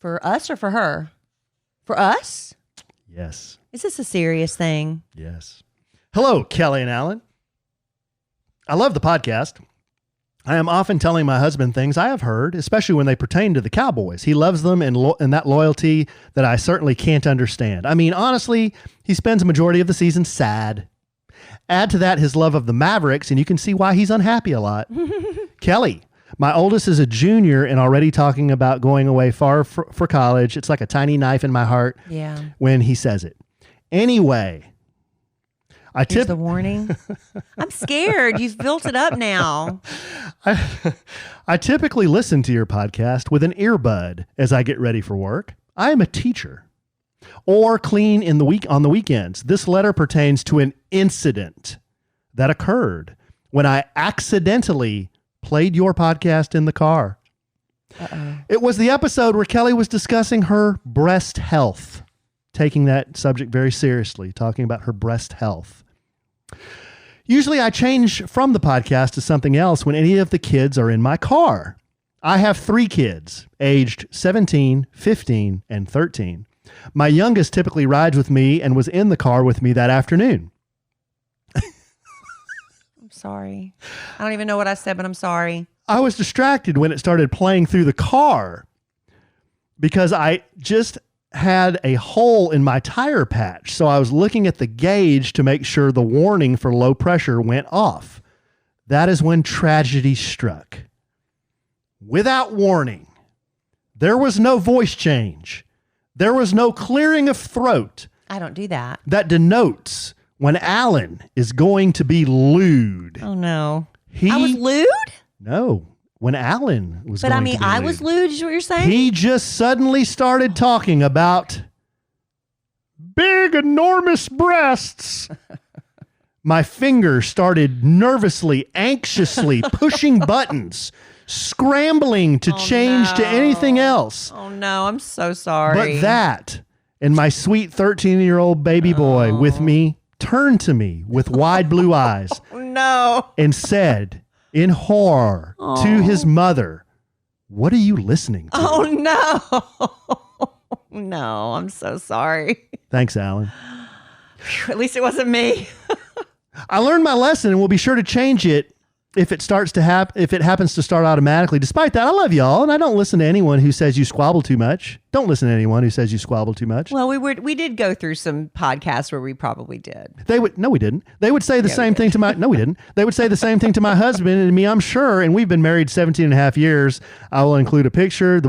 For us or for her? For us? Yes. Is this a serious thing? Yes. Hello, Kellie and Allen. I love the podcast. I am often telling my husband things I have heard, especially when they pertain to the Cowboys. He loves them and that loyalty that I certainly can't understand. I mean, honestly, he spends a majority of the season sad. Add to that his love of the Mavericks, and you can see why he's unhappy a lot. Kelly, my oldest is a junior and already talking about going away far for college. It's like a tiny knife in my heart when he says it. Anyway, Here's the warning. I'm scared. You've built it up now. I typically listen to your podcast with an earbud as I get ready for work. I am a teacher or clean on the weekends. This letter pertains to an incident that occurred when I accidentally played your podcast in the car. It was the episode where Kelly was discussing her breast health, taking that subject very seriously, talking about her breast health. Usually I change from the podcast to something else when any of the kids are in my car. I have 3 kids, aged 17, 15, and 13. My youngest typically rides with me and was in the car with me that afternoon. I'm sorry. I don't even know what I said, but I'm sorry. I was distracted when it started playing through the car because I just had a hole in my tire patch. So I was looking at the gauge to make sure the warning for low pressure went off. That is when tragedy struck. Without warning, there was no voice change. There was no clearing of throat. I don't do that. That denotes when Allen is going to be lewd. Oh, no. I was lewd? No. When Allen was But going I mean, to be I lewd. was lewd is what you're saying? He just suddenly started talking about big, enormous breasts. My finger started nervously, anxiously pushing buttons, scrambling to change to anything else. Oh, no. I'm so sorry. But that and my sweet 13-year-old baby boy with me turned to me with wide blue eyes no. and said in horror to his mother, "What are you listening to?" Oh, no. No, I'm so sorry. Thanks, Alan. At least it wasn't me. I learned my lesson and will be sure to change it if it happens to start automatically. Despite that, I love y'all, and I don't listen to anyone who says you squabble too much. Don't listen to anyone who says you squabble too much. Well, we did go through some podcasts where we probably did. No, we didn't. They would say the same thing to my, no, we didn't. They would say the same thing to my husband and me, I'm sure. And we've been married 17 and a half years. I will include a picture.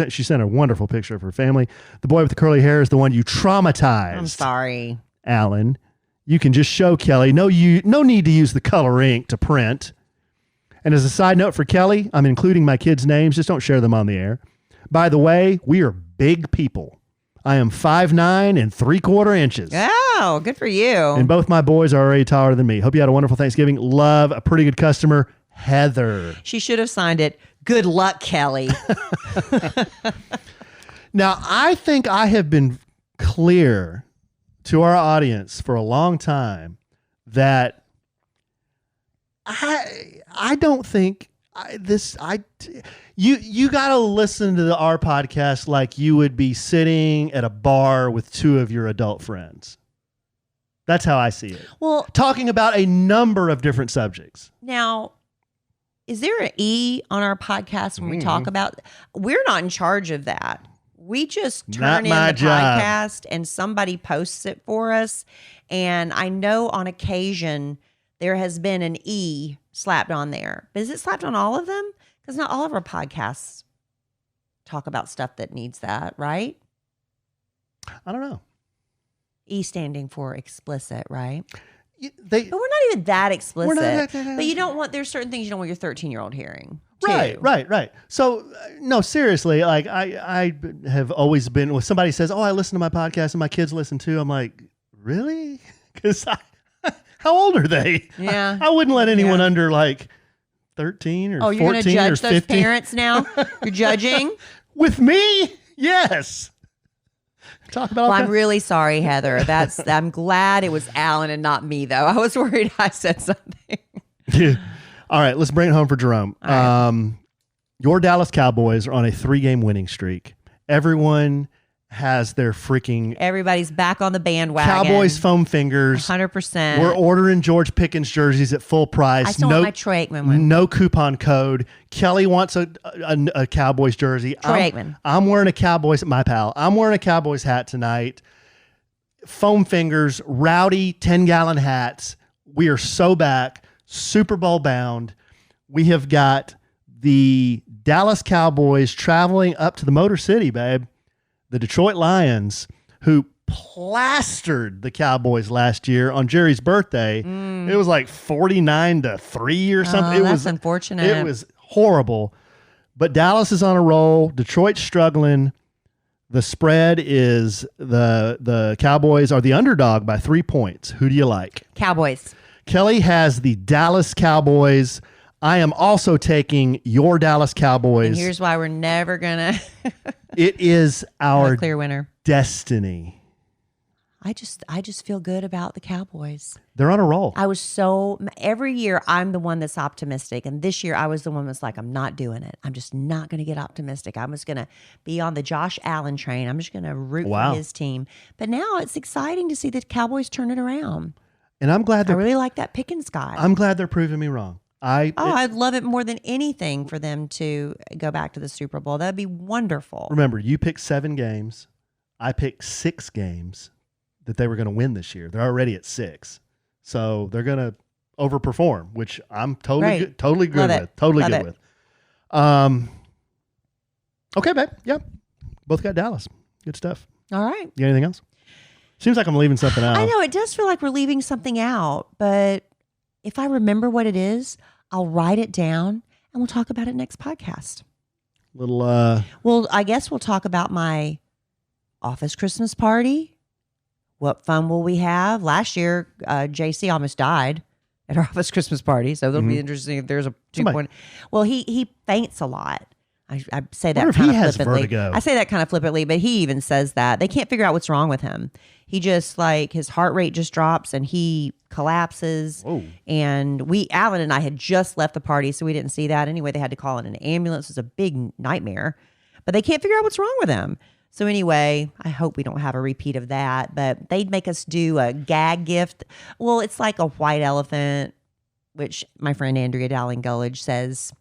She sent a wonderful picture of her family. The boy with the curly hair is the one you traumatized. I'm sorry. Alan, you can just show Kelly. No need to use the color ink to print. And as a side note for Kelly, I'm including my kids' names. Just don't share them on the air. By the way, we are big people. I am 5'9" and 3/4 inches. Oh, good for you. And both my boys are already taller than me. Hope you had a wonderful Thanksgiving. Love, a pretty good customer, Heather. She should have signed it. Good luck, Kelly. Now, I think I have been clear to our audience for a long time that I don't think you got to listen to our podcast like you would be sitting at a bar with 2 of your adult friends. That's how I see it. Well, talking about a number of different subjects. Now, is there an E on our podcast when we talk about? We're not in charge of that. We just turn in the podcast and somebody posts it for us. And I know on occasion there has been an E slapped on there. But is it slapped on all of them? Because not all of our podcasts talk about stuff that needs that, right? I don't know. E standing for explicit, right? But we're not even that explicit. But you don't want, there's certain things you don't want your 13-year-old hearing. Right. So, no, seriously, like I have always been, when somebody says, "Oh, I listen to my podcast and my kids listen too," I'm like, really? Because how old are they? Yeah. I wouldn't let anyone under like 13 or 14 or 15. Oh, you're going to judge those parents now? You're judging? With me? Yes. Talk about. Well, I'm really sorry, Heather. I'm glad it was Alan and not me, though. I was worried I said something. Yeah. All right, let's bring it home for Jerome. Right. Your Dallas Cowboys are on a 3-game winning streak. Everyone has their freaking Everybody's back on the bandwagon. Cowboys foam fingers. 100%. We're ordering George Pickens jerseys at full price. I still want my Troy Aikman one. No coupon code. Kelly wants a Cowboys jersey. Troy Aikman. I'm wearing a Cowboys, my pal. I'm wearing a Cowboys hat tonight. Foam fingers, rowdy 10-gallon hats. We are so back, Super Bowl bound. We have got the Dallas Cowboys traveling up to the Motor City, babe. The Detroit Lions, who plastered the Cowboys last year on Jerry's birthday. It was like 49-3 or something. That's unfortunate. It was horrible. But Dallas is on a roll. Detroit's struggling. The spread is the Cowboys are the underdog by 3 points. Who do you like? Cowboys. Kelly has the Dallas Cowboys. I am also taking your Dallas Cowboys. And here's why we're never going to It is our clear winner. destiny. I just feel good about the Cowboys. They're on a roll. I was every year I'm the one that's optimistic. And this year I was the one that's like, I'm not doing it. I'm just not going to get optimistic. I'm just going to be on the Josh Allen train. I'm just going to root for his team. But now it's exciting to see the Cowboys turn it around. And I'm glad I really like that Pickens guy. I'm glad they're proving me wrong. I'd love it more than anything for them to go back to the Super Bowl. That'd be wonderful. Remember, you picked 7 games. I picked 6 games that they were going to win this year. They're already at 6. So they're going to overperform, which I'm totally good, totally good with. Totally good with. Okay, babe. Yeah. Both got Dallas. Good stuff. All right. You got anything else? Seems like I'm leaving something out. I know it does feel like we're leaving something out, but if I remember what it is, I'll write it down and we'll talk about it next podcast. Well, I guess we'll talk about my office Christmas party. What fun will we have? Last year, JC almost died at our office Christmas party, so it'll be interesting if there's a 2-point. Well, he faints a lot. I say that kind of flippantly. Vertigo. I say that kind of flippantly, but he even says that. They can't figure out what's wrong with him. He just his heart rate just drops and he collapses. Whoa. And Alan and I had just left the party, so we didn't see that. Anyway, they had to call in an ambulance. It was a big nightmare, but they can't figure out what's wrong with him. So anyway, I hope we don't have a repeat of that, but they'd make us do a gag gift. Well, it's like a white elephant, which my friend Andrea Dowling Gullidge says,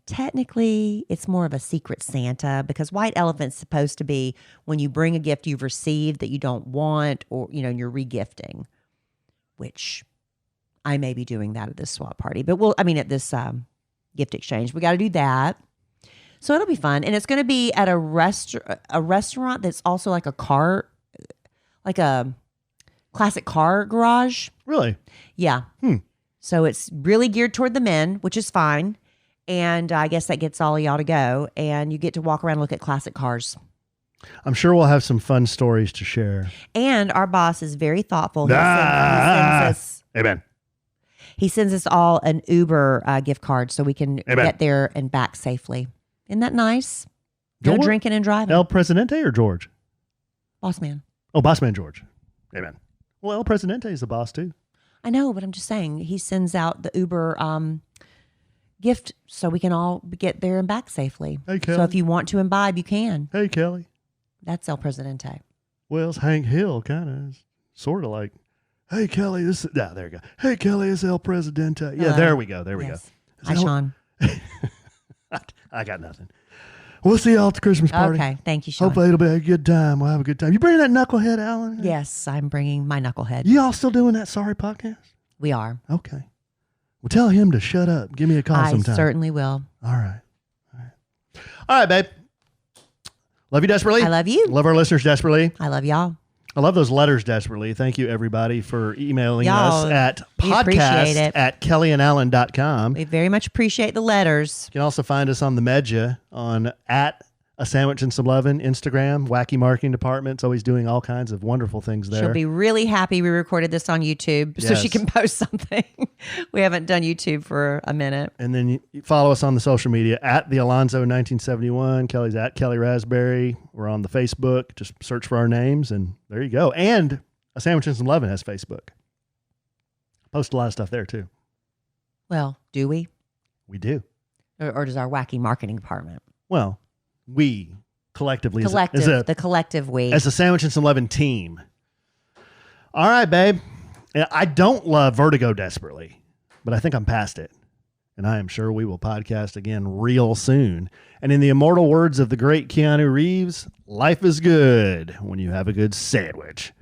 technically, it's more of a secret Santa because white elephant's supposed to be when you bring a gift you've received that you don't want or, you're regifting, which I may be doing that at this swap party. But at this gift exchange, we got to do that. So it'll be fun. And it's going to be at a restaurant that's also like a classic car garage. Really? Yeah. So it's really geared toward the men, which is fine. And I guess that gets all of y'all to go. And you get to walk around and look at classic cars. I'm sure we'll have some fun stories to share. And our boss is very thoughtful. He sends us, Amen. He sends us all an Uber gift card so we can get there and back safely. Isn't that nice? No drinking and driving. El Presidente or George? Boss man. Oh, boss man George. Amen. Well, El Presidente is the boss too. I know, but I'm just saying he sends out the Uber gift so we can all get there and back safely. Hey, Kelly. So if you want to imbibe, you can. Hey, Kelly. That's El Presidente. Well, it's Hank Hill, kind of, sort of like, hey, Kelly, there you go. Hey, Kelly, it's El Presidente. Yeah, there we go. There we go. Hi, Sean. I got nothing. We'll see y'all at the Christmas party. Okay. Thank you, Sean. Hopefully it'll be a good time. We'll have a good time. You bringing that knucklehead, Alan? Yes, I'm bringing my knucklehead. Y'all still doing that Sorry podcast? We are. Okay. Well, tell him to shut up. Give me a call sometime. I certainly will. All right. All right, babe. Love you desperately. I love you. Love our listeners desperately. I love y'all. I love those letters desperately. Thank you, everybody, for emailing Y'all, us at we appreciate it. podcast@kellyandallen.com. We very much appreciate the letters. You can also find us on the Medja on at A Sandwich and Some Lovin' Instagram. Wacky marketing department's always doing all kinds of wonderful things there. She'll be really happy we recorded this on YouTube so she Yes. can post something. We haven't done YouTube for a minute. And then you follow us on the social media at the Alonzo 1971. Kelly's at Kelly Raspberry. We're on the Facebook. Just search for our names and there you go. And A Sandwich and Some Lovin' has Facebook. Post a lot of stuff there too. Well, do we? We do. Or does our wacky marketing department? Well, we collectively The collective we. as a sandwich and some leaven team. All right, babe. I don't love Vertigo desperately, but I think I'm past it. And I am sure we will podcast again real soon. And in the immortal words of the great Keanu Reeves, life is good when you have a good sandwich.